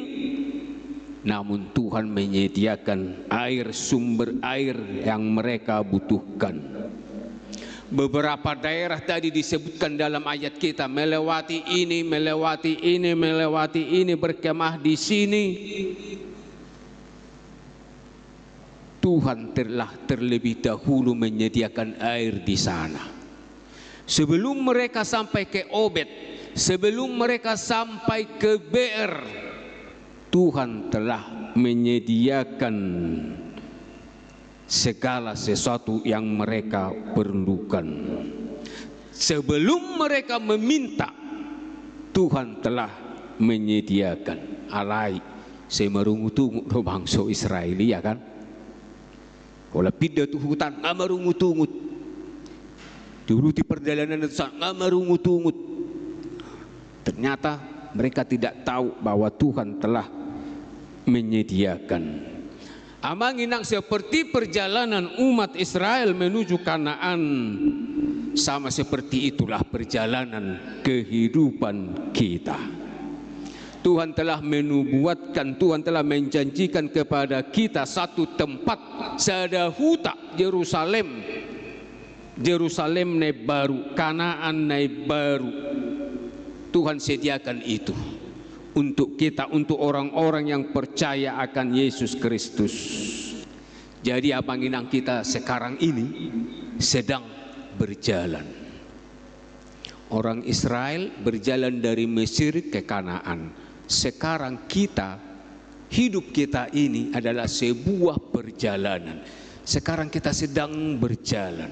Namun Tuhan menyediakan air, sumber air yang mereka butuhkan. Beberapa daerah tadi disebutkan dalam ayat kita, melewati ini, melewati ini, melewati ini, berkemah di sini. Tuhan telah terlebih dahulu menyediakan air di sana. Sebelum mereka sampai ke Obed, sebelum mereka sampai ke BR, Tuhan telah menyediakan segala sesuatu yang mereka perlukan. Sebelum mereka meminta, Tuhan telah menyediakan. Alai semerungu-tungu do bangsa Israeli, ya kan? Kalau pindah tu hutan ngamarungu-tungut, dulu di perjalanan itu ngamarungu-tungut. Ternyata mereka tidak tahu bahwa Tuhan telah menyediakan. Amanginang seperti perjalanan umat Israel menuju Kanaan, sama seperti itulah perjalanan kehidupan kita. Tuhan telah menubuatkan, Tuhan telah menjanjikan kepada kita satu tempat, sadahuta Yerusalem. Yerusalem ne baru, Kanaan ne baru. Tuhan sediakan itu untuk kita, untuk orang-orang yang percaya akan Yesus Kristus. Jadi apanginang kita sekarang ini sedang berjalan. Orang Israel berjalan dari Mesir ke Kanaan. Sekarang kita, hidup kita ini adalah sebuah perjalanan. Sekarang kita sedang berjalan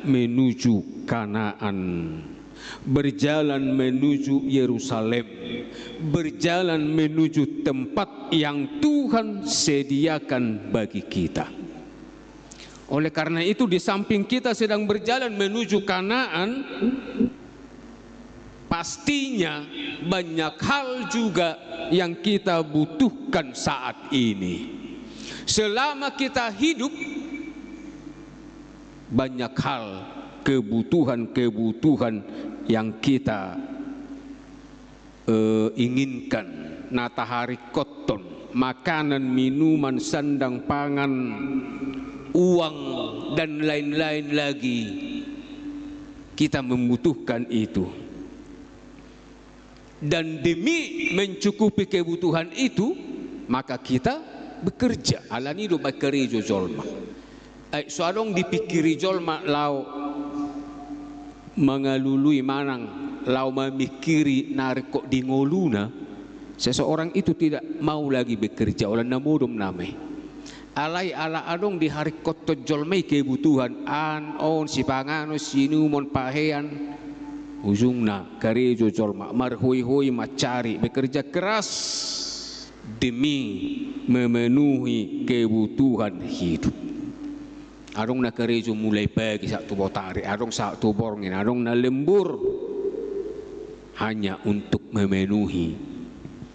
menuju Kanaan, berjalan menuju Yerusalem, berjalan menuju tempat yang Tuhan sediakan bagi kita. Oleh karena itu, di samping kita sedang berjalan menuju Kanaan, pastinya banyak hal juga yang kita butuhkan saat ini. Selama kita hidup, banyak hal, kebutuhan yang kita inginkan. Natahari koton, makanan, minuman, sandang, pangan, uang, dan lain-lain lagi. Kita membutuhkan itu. Dan demi mencukupi kebutuhan itu, maka kita bekerja. Alani do bekerja jolma. Soalong dipikiri jolma lau mengalului manang, lau memikiri narikok di ngoluna, seseorang itu tidak mau lagi bekerja. Oleh namudum name. Alai ala adong di hari koto jolmai kebutuhan on si pangano sinumon pahean ujungna karejo jolma marhui-hui macari bekerja keras demi memenuhi kebutuhan hidup. Adong na karejo mulai pagi satu botari, adong satu borngin, adong na lembur hanya untuk memenuhi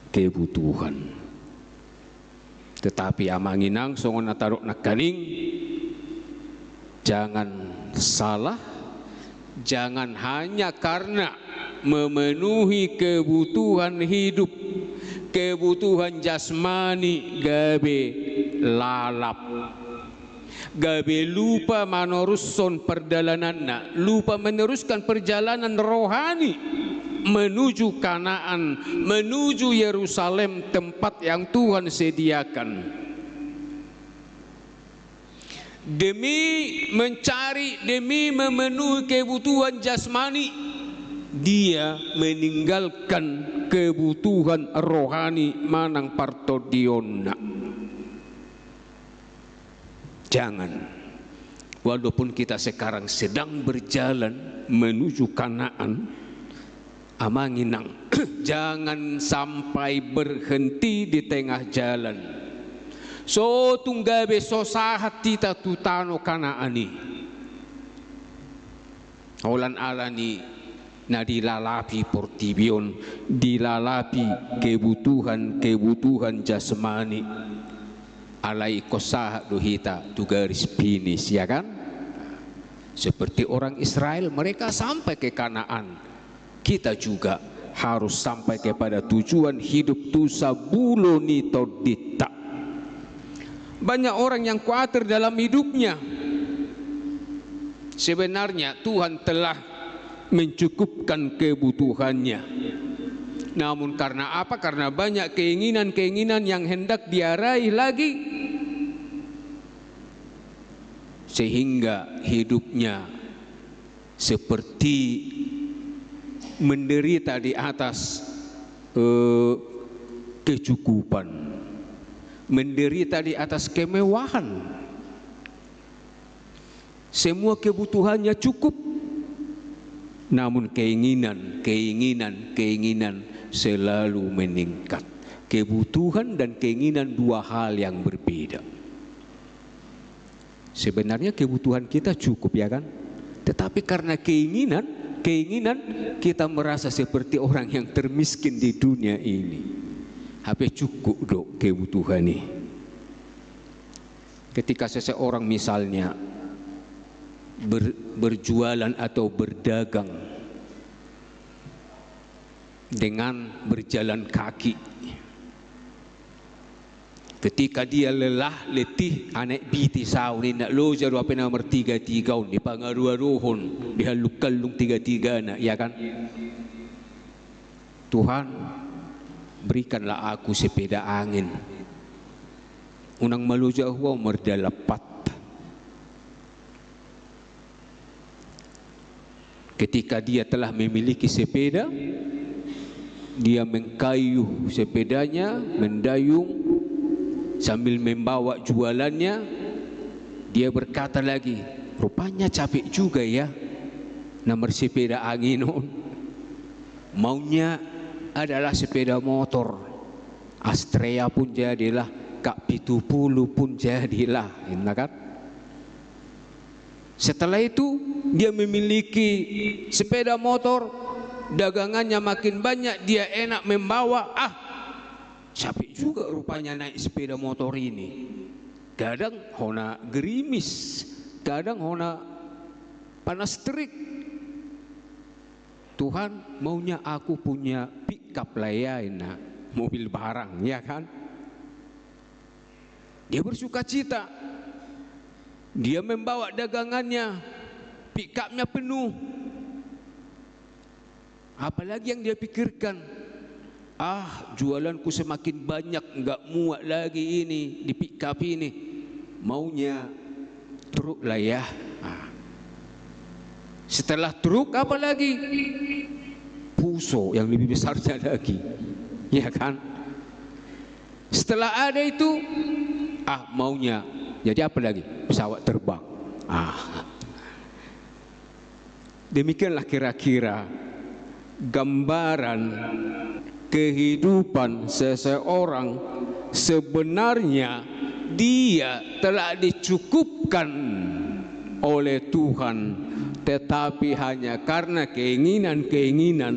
kebutuhan. Tetapi amanginang songon natarok nakaning, jangan salah, jangan hanya karena memenuhi kebutuhan hidup, kebutuhan jasmani gabe lalap, gabe lupa meneruskan perjalanannya, lupa meneruskan perjalanan rohani menuju Kanaan, menuju Yerusalem, tempat yang Tuhan sediakan. Demi mencari, demi memenuhi kebutuhan jasmani, dia meninggalkan kebutuhan rohani manang partodionna. Jangan, walaupun kita sekarang sedang berjalan menuju Kanaan, amanginang, jangan sampai berhenti di tengah jalan. So tunggabe so sahat tita tutano Kanaani. Olan alani na dilalapi portibion, dilalapi kebutuhan jasmani. Alai kosahat duhita tu garis finish, ya kan? Seperti orang Israel, mereka sampai ke Kanaan. Kita juga harus sampai kepada tujuan hidup tu sabuloni todita. Banyak orang yang khawatir dalam hidupnya. Sebenarnya Tuhan telah mencukupkan kebutuhannya. Namun karena apa? Karena banyak keinginan-keinginan yang hendak diarahi lagi, sehingga hidupnya seperti menderita di atas kecukupan, menderita di atas kemewahan. Semua kebutuhannya cukup, namun keinginan selalu meningkat. Kebutuhan dan keinginan dua hal yang berbeda. Sebenarnya kebutuhan kita cukup, ya kan? Tetapi karena keinginan kita merasa seperti orang yang termiskin di dunia ini. Hape cukup dok kebutuhan ini. Ketika seseorang misalnya berjualan atau berdagang dengan berjalan kaki, ketika dia lelah, letih, anak biti sauni nak loja dua pena nomor 33 di pangaruaruhon dihaluk-kalung 33 nak, ya kan? Tuhan, berikanlah aku sepeda angin. Unang maluja huwa merdalapat. Ketika dia telah memiliki sepeda, dia mengkayuh sepedanya, mendayung sambil membawa jualannya, dia berkata lagi, rupanya capek juga ya nomor sepeda angin. Maunya adalah sepeda motor. Astrea pun jadilah, Kak Pitupulu pun jadilah, kan? Setelah itu dia memiliki sepeda motor, dagangannya makin banyak, dia enak membawa. Capek juga rupanya naik sepeda motor ini. Kadang hona gerimis, kadang hona panas terik. Tuhan, maunya aku punya pickup lah ya, mobil barang, ya kan? Dia bersuka cita. Dia membawa dagangannya, pickupnya penuh. Apalagi yang dia pikirkan? Jualanku semakin banyak, nggak muat lagi ini di pickup ini. Maunya truk lah ya. Setelah truk apa lagi? Puso yang lebih besarnya lagi, ya kan? Setelah ada itu, maunya jadi apa lagi? Pesawat terbang. Demikianlah kira-kira gambaran kehidupan seseorang. Sebenarnya dia telah dicukupkan oleh Tuhan, tetapi hanya karena keinginan-keinginan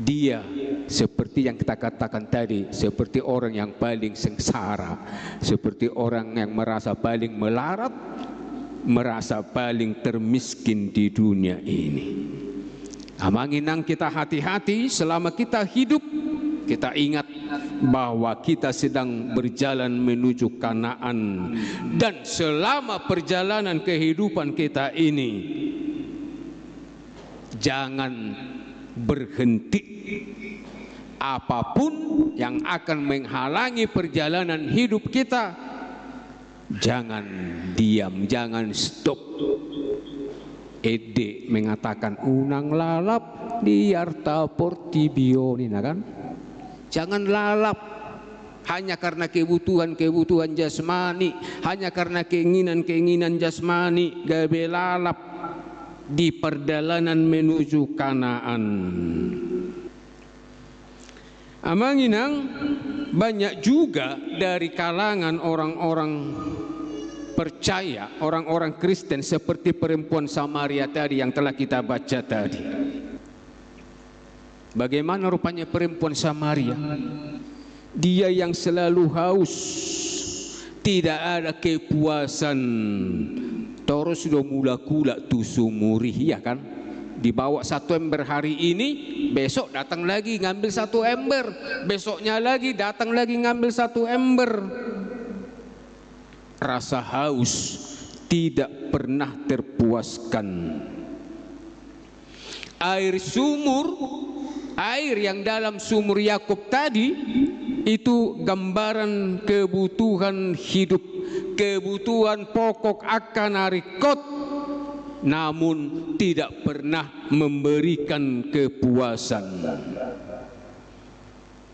dia, seperti yang kita katakan tadi, seperti orang yang paling sengsara, seperti orang yang merasa paling melarat, merasa paling termiskin di dunia ini. Amanginang kita hati-hati selama kita hidup. Kita ingat bahwa kita sedang berjalan menuju Kanaan, dan selama perjalanan kehidupan kita ini jangan berhenti. Apapun yang akan menghalangi perjalanan hidup kita, jangan diam, jangan stop. Ede mengatakan unang lalap diarta portibioni, kan? Jangan lalap hanya karena kebutuhan-kebutuhan jasmani, hanya karena keinginan-keinginan jasmani. Gabe lalap di perjalanan menuju Kanaan. Amanginang, banyak juga dari kalangan orang-orang percaya, orang-orang Kristen seperti perempuan Samaria tadi yang telah kita baca tadi. Bagaimana rupanya perempuan Samaria? Dia yang selalu haus, tidak ada kepuasan. Terus sudah mula-kula tu sumuri, ya kan? Dibawa 1 ember hari ini, besok datang lagi ngambil 1 ember, besoknya lagi datang lagi ngambil 1 ember. Rasa haus tidak pernah terpuaskan. Air sumur, air yang dalam sumur Yakub tadi, itu gambaran kebutuhan hidup, kebutuhan pokok akan harikot, namun tidak pernah memberikan kepuasan,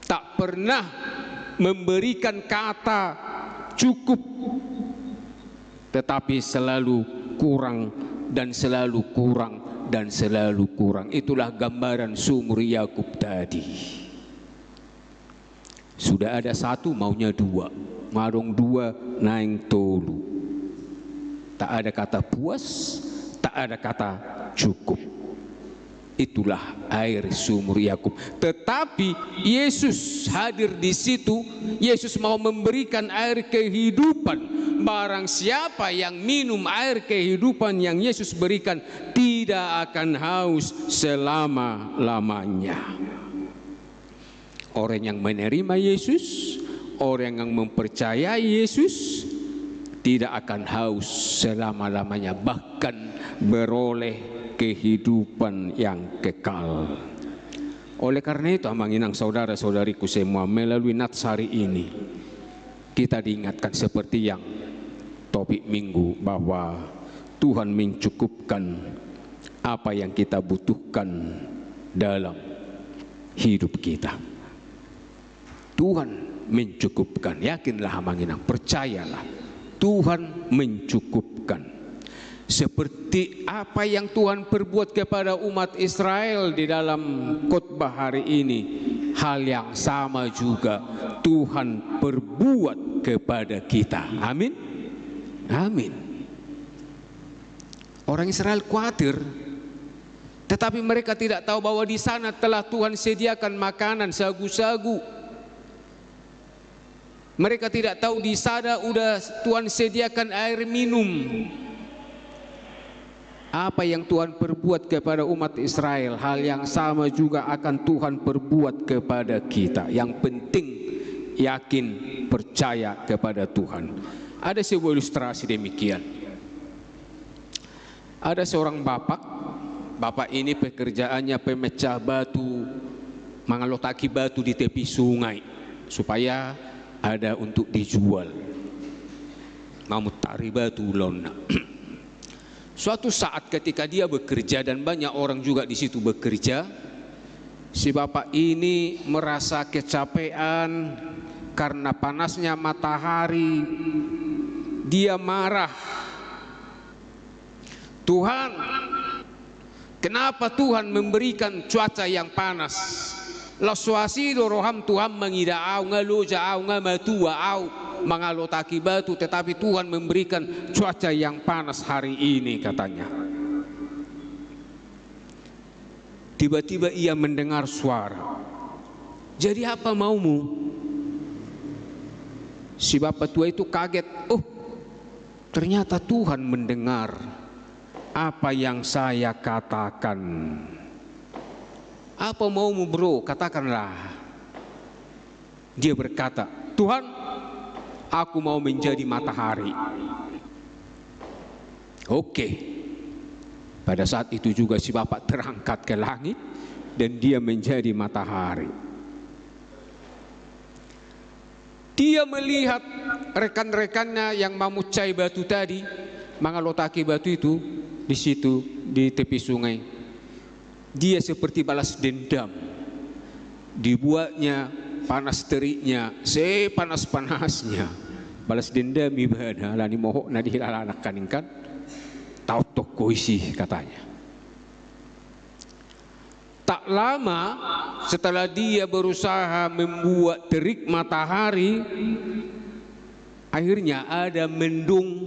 tak pernah memberikan kata cukup, tetapi selalu kurang dan selalu kurang dan selalu kurang. Itulah gambaran sumur Yakub tadi. Sudah ada 1, maunya 2, marung 2 naing tolu. Tak ada kata puas, tak ada kata cukup. Itulah air sumur Yakub. Tetapi Yesus hadir di situ. Yesus mau memberikan air kehidupan. Barang siapa yang minum air kehidupan yang Yesus berikan, tidak akan haus selama-lamanya. Orang yang menerima Yesus, orang yang mempercayai Yesus, tidak akan haus selama-lamanya, bahkan beroleh kehidupan yang kekal. Oleh karena itu, amanginang saudara-saudariku semua, melalui Natsari ini kita diingatkan seperti yang topik minggu, bahwa Tuhan mencukupkan apa yang kita butuhkan dalam hidup kita. Tuhan mencukupkan. Yakinlah Manginang, percayalah, Tuhan mencukupkan. Seperti apa yang Tuhan perbuat kepada umat Israel di dalam khotbah hari ini, hal yang sama juga Tuhan perbuat kepada kita. Amin. Amin. Orang Israel khawatir, tetapi mereka tidak tahu bahwa di sana telah Tuhan sediakan makanan sagu-sagu. Mereka tidak tahu di sana udah Tuhan sediakan air minum. Apa yang Tuhan perbuat kepada umat Israel, hal yang sama juga akan Tuhan perbuat kepada kita. Yang penting yakin, percaya kepada Tuhan. Ada sebuah ilustrasi demikian. Ada seorang bapak ini pekerjaannya pemecah batu, mengalotaki batu di tepi sungai supaya ada untuk dijual. Mamutari batu lona. Suatu saat ketika dia bekerja dan banyak orang juga di situ bekerja, si bapak ini merasa kecapean karena panasnya matahari. Dia marah. Tuhan, kenapa Tuhan memberikan cuaca yang panas? Laswasi roham Tuhan mengidaau ngalujaau ngamatua mengalotaki batu, tetapi Tuhan memberikan cuaca yang panas hari ini, katanya. Tiba-tiba ia mendengar suara. Jadi apa maumu? Si bapak tua itu kaget. Oh, ternyata Tuhan mendengar apa yang saya katakan. Apa maumu bro? Katakanlah. Dia berkata, Tuhan, aku mau menjadi matahari. Oke. Pada saat itu juga si bapak terangkat ke langit dan dia menjadi matahari. Dia melihat rekan-rekannya yang memucai batu tadi, mengalotaki batu itu di situ di tepi sungai. Dia seperti balas dendam. Dibuatnya panas teriknya, sepanas-panasnya. Balas dendam ibadah, lani mohok na dihilalanak kaningkan, tautok koisi katanya. Tak lama setelah dia berusaha membuat terik matahari, akhirnya ada mendung,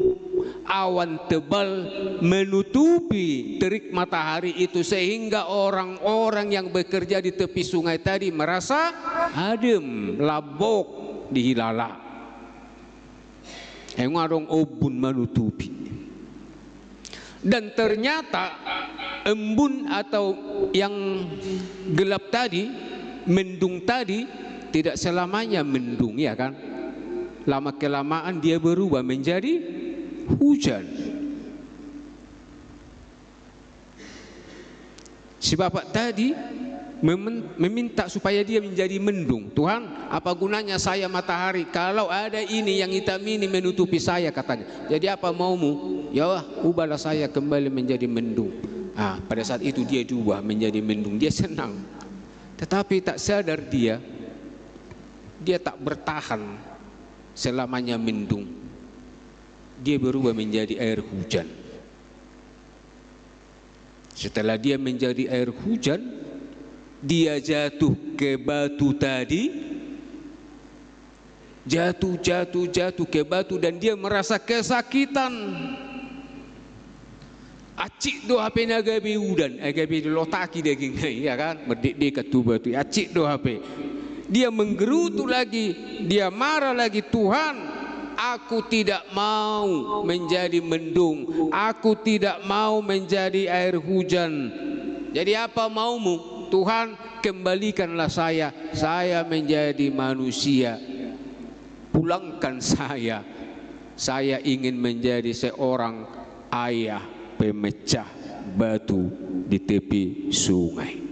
awan tebal menutupi terik matahari itu, sehingga orang-orang yang bekerja di tepi sungai tadi merasa adem, labok dihilala. Engarong obun menutupi. Dan ternyata embun atau yang gelap tadi, mendung tadi, tidak selamanya mendung, ya kan? Lama kelamaan dia berubah menjadi hujan. Si bapak tadi meminta supaya dia menjadi mendung. Tuhan, apa gunanya saya matahari kalau ada ini yang hitam ini menutupi saya, katanya. Jadi apa maumu? Ya, ubahlah saya kembali menjadi mendung. Pada saat itu dia diubah menjadi mendung. Dia senang. Tetapi tak sadar dia tak bertahan selamanya mendung. Dia berubah menjadi air hujan. Setelah dia menjadi air hujan, dia jatuh ke batu tadi, jatuh ke batu, dan dia merasa kesakitan. Acik do HP nagabi udan, agabi lotaki daging, ya kan? Merdek tu batu, acik do HP. Dia menggerutu lagi, dia marah lagi, Tuhan, aku tidak mau menjadi mendung, aku tidak mau menjadi air hujan. Jadi apa maumu? Tuhan, kembalikanlah saya menjadi manusia. Pulangkan saya ingin menjadi seorang ayah pemecah batu di tepi sungai.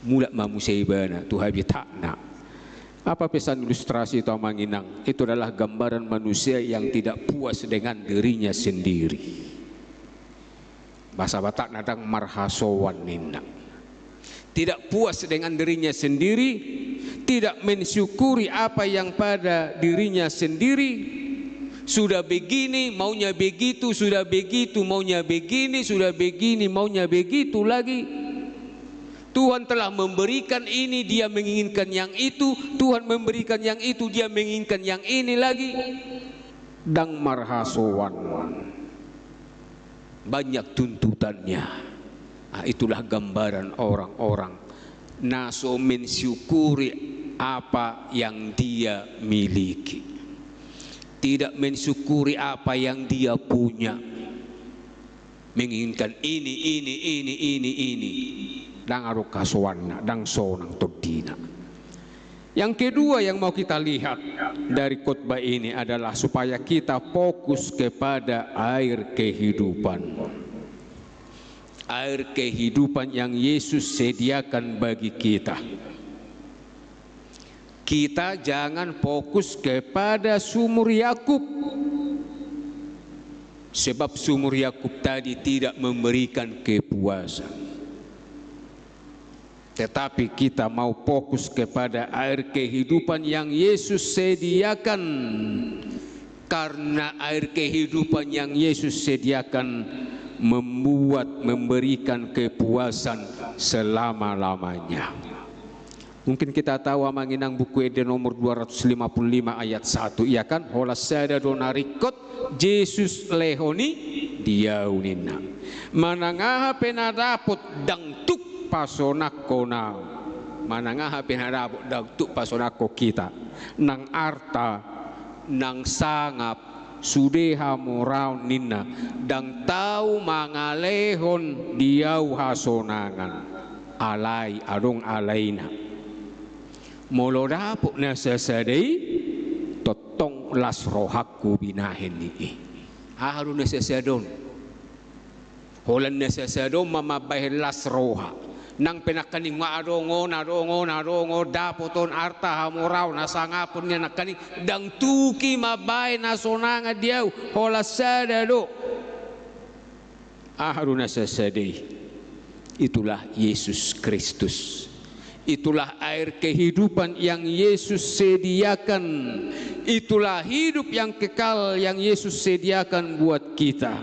Mulak mamusaibana Tuhan tak nak. Apa pesan ilustrasi itu Manginang? Itu adalah gambaran manusia yang tidak puas dengan dirinya sendiri. Bahasa Batak nadang marhasowan ninang. Tidak puas dengan dirinya sendiri, tidak mensyukuri apa yang pada dirinya sendiri. Sudah begini maunya begitu, sudah begitu maunya begini, sudah begini maunya begitu lagi. Tuhan telah memberikan ini, dia menginginkan yang itu. Tuhan memberikan yang itu, dia menginginkan yang ini lagi. Dang marhasowan, banyak tuntutannya. Nah, itulah gambaran orang-orang naso mensyukuri apa yang dia miliki, tidak mensyukuri apa yang dia punya, menginginkan ini, dang aru kasuana, dang sonang todina. Yang kedua yang mau kita lihat dari khotbah ini adalah supaya kita fokus kepada air kehidupan. Air kehidupan yang Yesus sediakan bagi kita. Kita jangan fokus kepada sumur Yakub, sebab sumur Yakub tadi tidak memberikan kepuasan. Tetapi kita mau fokus kepada air kehidupan yang Yesus sediakan, karena air kehidupan yang Yesus sediakan memberikan kepuasan selama-lamanya. Mungkin kita tahu amanginang buku Eden nomor 255 ayat 1, iya kan? Holas sada donarikot Yesus lehoni diaunina. Manangaha penadapot dangtuk pasonakona. Manangaha penadapot dangtuk pasonako kita. Nang arta, nang sangap, sudeha morau nina. Dang tahu mangalehon diau hasonangan. Alai adong alaina. Molo dapok na sasadai totong las rohaku binahin ni haru na sasadon holan na sasadon mamabay las roha nang pinakaning maadongo dapoton arta hamuraw nasangapon niya nakaning dang tuki mabay na sonanga diyaw hola sadado haru na sasadai. Itulah Yesus Kristus. Itulah air kehidupan yang Yesus sediakan. Itulah hidup yang kekal yang Yesus sediakan buat kita.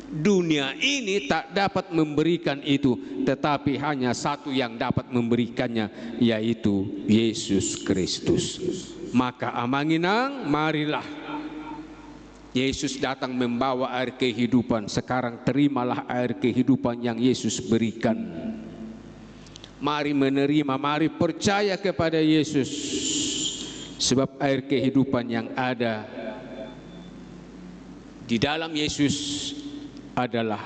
Dunia ini tak dapat memberikan itu, tetapi hanya satu yang dapat memberikannya, yaitu Yesus Kristus. Maka amanginang, marilah. Yesus datang membawa air kehidupan. Sekarang terimalah air kehidupan yang Yesus berikan. Mari menerima, mari percaya kepada Yesus. Sebab air kehidupan yang ada di dalam Yesus adalah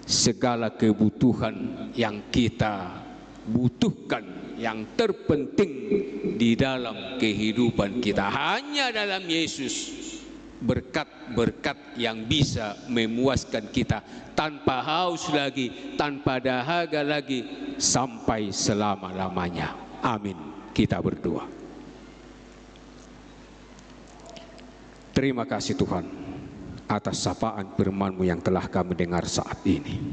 segala kebutuhan yang kita butuhkan, yang terpenting di dalam kehidupan kita. Hanya dalam Yesus berkat-berkat yang bisa memuaskan kita tanpa haus lagi, tanpa dahaga lagi, sampai selama-lamanya. Amin. Kita berdoa. Terima kasih Tuhan atas sapaan firman-Mu yang telah kami dengar saat ini.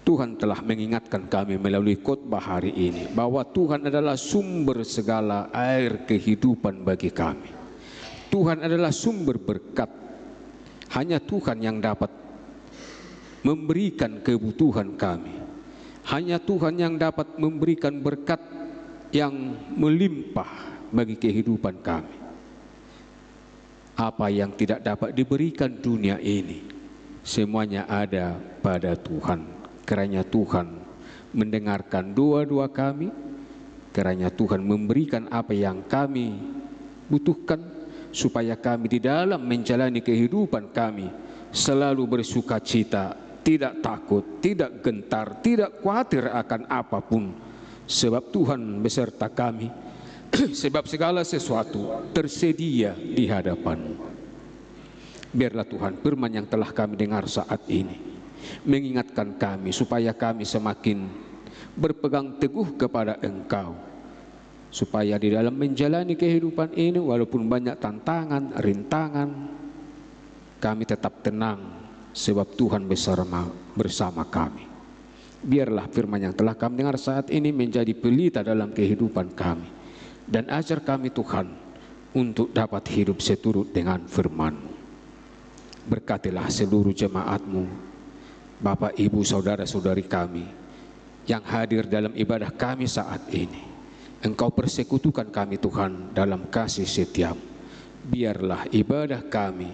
Tuhan telah mengingatkan kami melalui khotbah hari ini bahwa Tuhan adalah sumber segala air kehidupan bagi kami. Tuhan adalah sumber berkat. Hanya Tuhan yang dapat memberikan kebutuhan kami. Hanya Tuhan yang dapat memberikan berkat yang melimpah bagi kehidupan kami. Apa yang tidak dapat diberikan dunia ini, semuanya ada pada Tuhan. Kiranya Tuhan mendengarkan doa-doa kami. Kiranya Tuhan memberikan apa yang kami butuhkan, supaya kami di dalam menjalani kehidupan kami selalu bersuka cita, tidak takut, tidak gentar, tidak khawatir akan apapun, sebab Tuhan beserta kami. Sebab segala sesuatu tersedia di hadapan-Mu. Biarlah Tuhan firman yang telah kami dengar saat ini mengingatkan kami supaya kami semakin berpegang teguh kepada Engkau, supaya di dalam menjalani kehidupan ini walaupun banyak tantangan, rintangan, kami tetap tenang sebab Tuhan bersama kami. Biarlah firman yang telah kami dengar saat ini menjadi pelita dalam kehidupan kami. Dan ajar kami Tuhan untuk dapat hidup seturut dengan firman-Mu. Berkatilah seluruh jemaat-Mu, Bapak, Ibu, Saudara-saudari kami yang hadir dalam ibadah kami saat ini. Engkau persekutukan kami Tuhan dalam kasih setia-Mu. Biarlah ibadah kami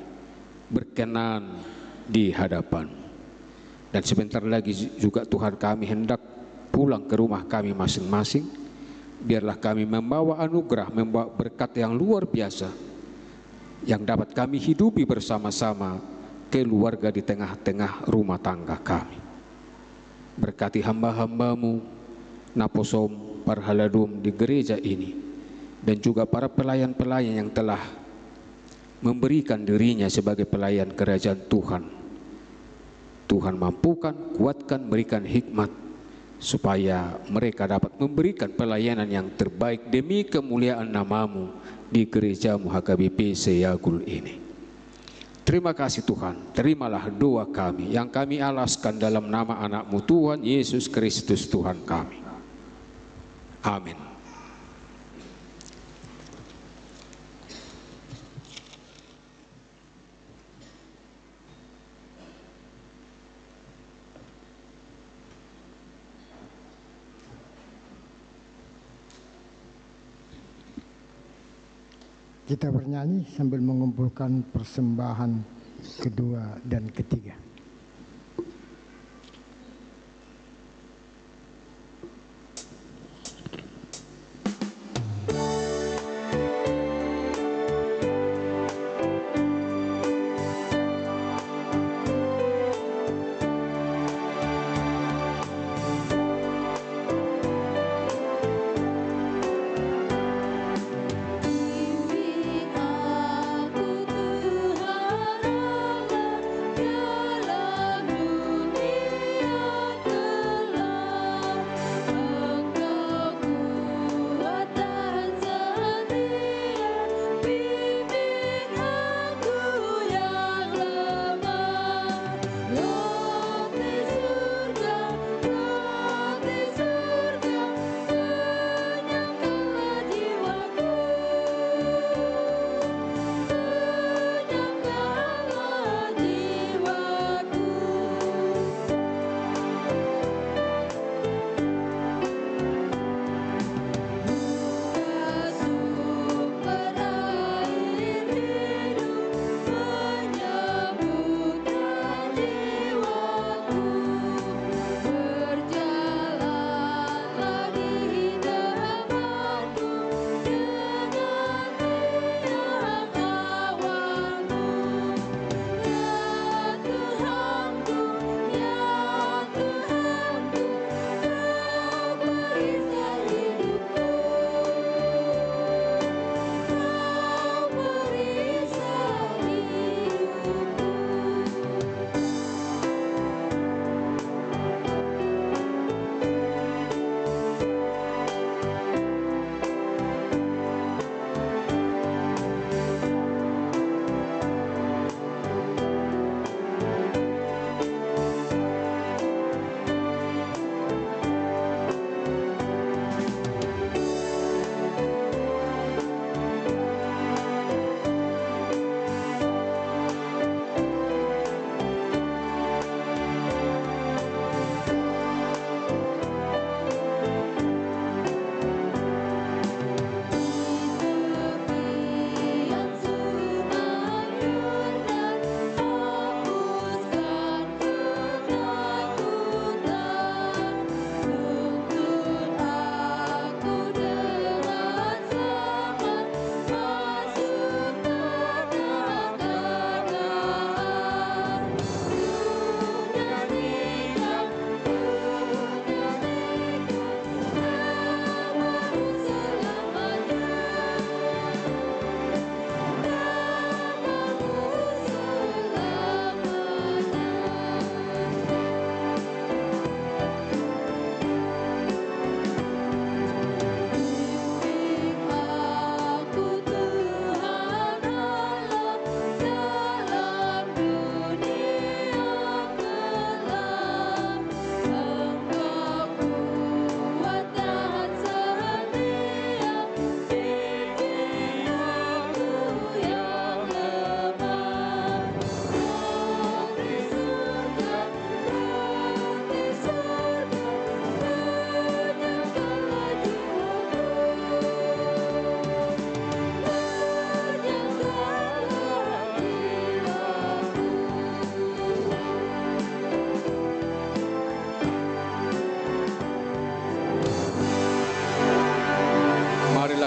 berkenan di hadapan-Mu. Dan sebentar lagi juga Tuhan kami hendak pulang ke rumah kami masing-masing. Biarlah kami membawa anugerah, membawa berkat yang luar biasa yang dapat kami hidupi bersama-sama keluarga di tengah-tengah rumah tangga kami. Berkati hamba-hamba-Mu, Naposom Parhaladum di gereja ini, dan juga para pelayan-pelayan yang telah memberikan dirinya sebagai pelayan kerajaan Tuhan. Tuhan mampukan, kuatkan, berikan hikmat, supaya mereka dapat memberikan pelayanan yang terbaik demi kemuliaan nama-Mu di gereja-Mu HKBP Seagul ini. Terima kasih Tuhan, terimalah doa kami yang kami alaskan dalam nama anak-Mu Tuhan Yesus Kristus Tuhan kami. Amin.
Kita bernyanyi sambil mengumpulkan persembahan kedua dan ketiga.
Bimbing aku Tuhan Allah,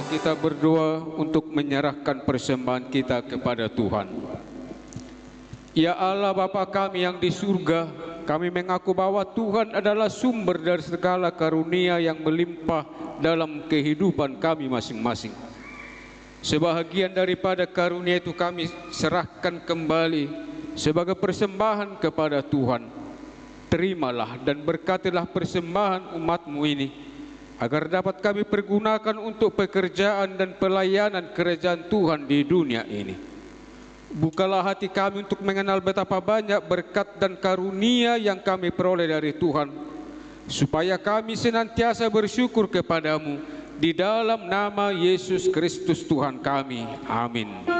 Marilah kita berdoa untuk menyerahkan persembahan kita kepada Tuhan. Ya Allah Bapa kami yang di surga, kami mengaku bahwa Tuhan adalah sumber dari segala karunia yang melimpah dalam kehidupan kami masing-masing. Sebahagian daripada karunia itu kami serahkan kembali sebagai persembahan kepada Tuhan. Terimalah dan berkatilah persembahan umat-Mu ini, agar dapat kami pergunakan untuk pekerjaan dan pelayanan kerajaan Tuhan di dunia ini. Bukalah hati kami untuk mengenal betapa banyak berkat dan karunia yang kami peroleh dari Tuhan, supaya kami senantiasa bersyukur kepadamu di dalam nama Yesus Kristus Tuhan kami. Amin.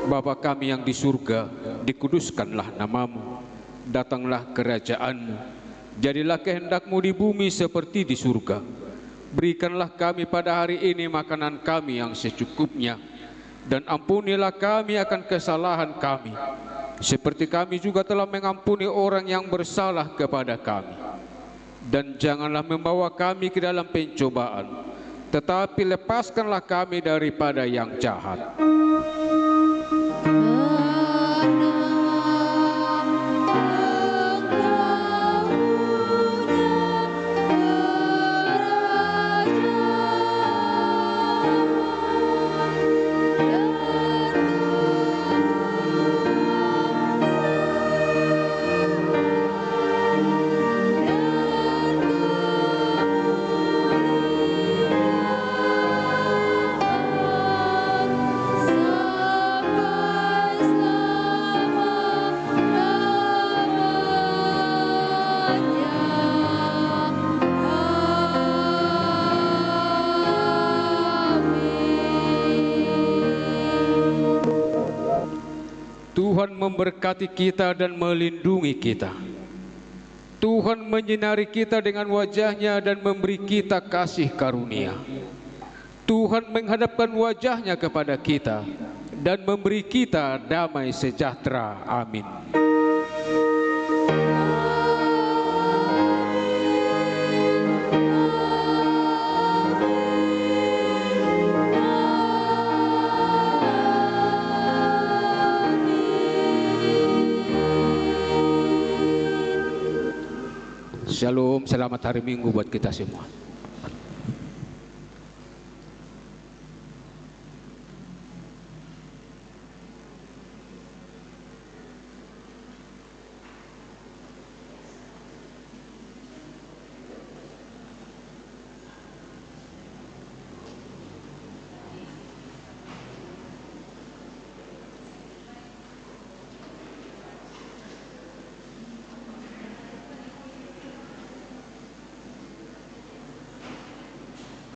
Bapa kami yang di surga, dikuduskanlah namamu, datanglah kerajaanmu, jadilah kehendak-Mu di bumi seperti di surga. Berikanlah kami pada hari ini makanan kami yang secukupnya, dan ampunilah kami akan kesalahan kami, seperti kami juga telah mengampuni orang yang bersalah kepada kami. Dan janganlah membawa kami ke dalam pencobaan, tetapi lepaskanlah kami daripada yang jahat. Tuhan memberkati kita dan melindungi kita. Tuhan menyinari kita dengan wajah-Nya dan memberi kita kasih karunia. Tuhan menghadapkan wajah-Nya kepada kita dan memberi kita damai sejahtera. Amin. Shalom, selamat hari Minggu buat kita semua.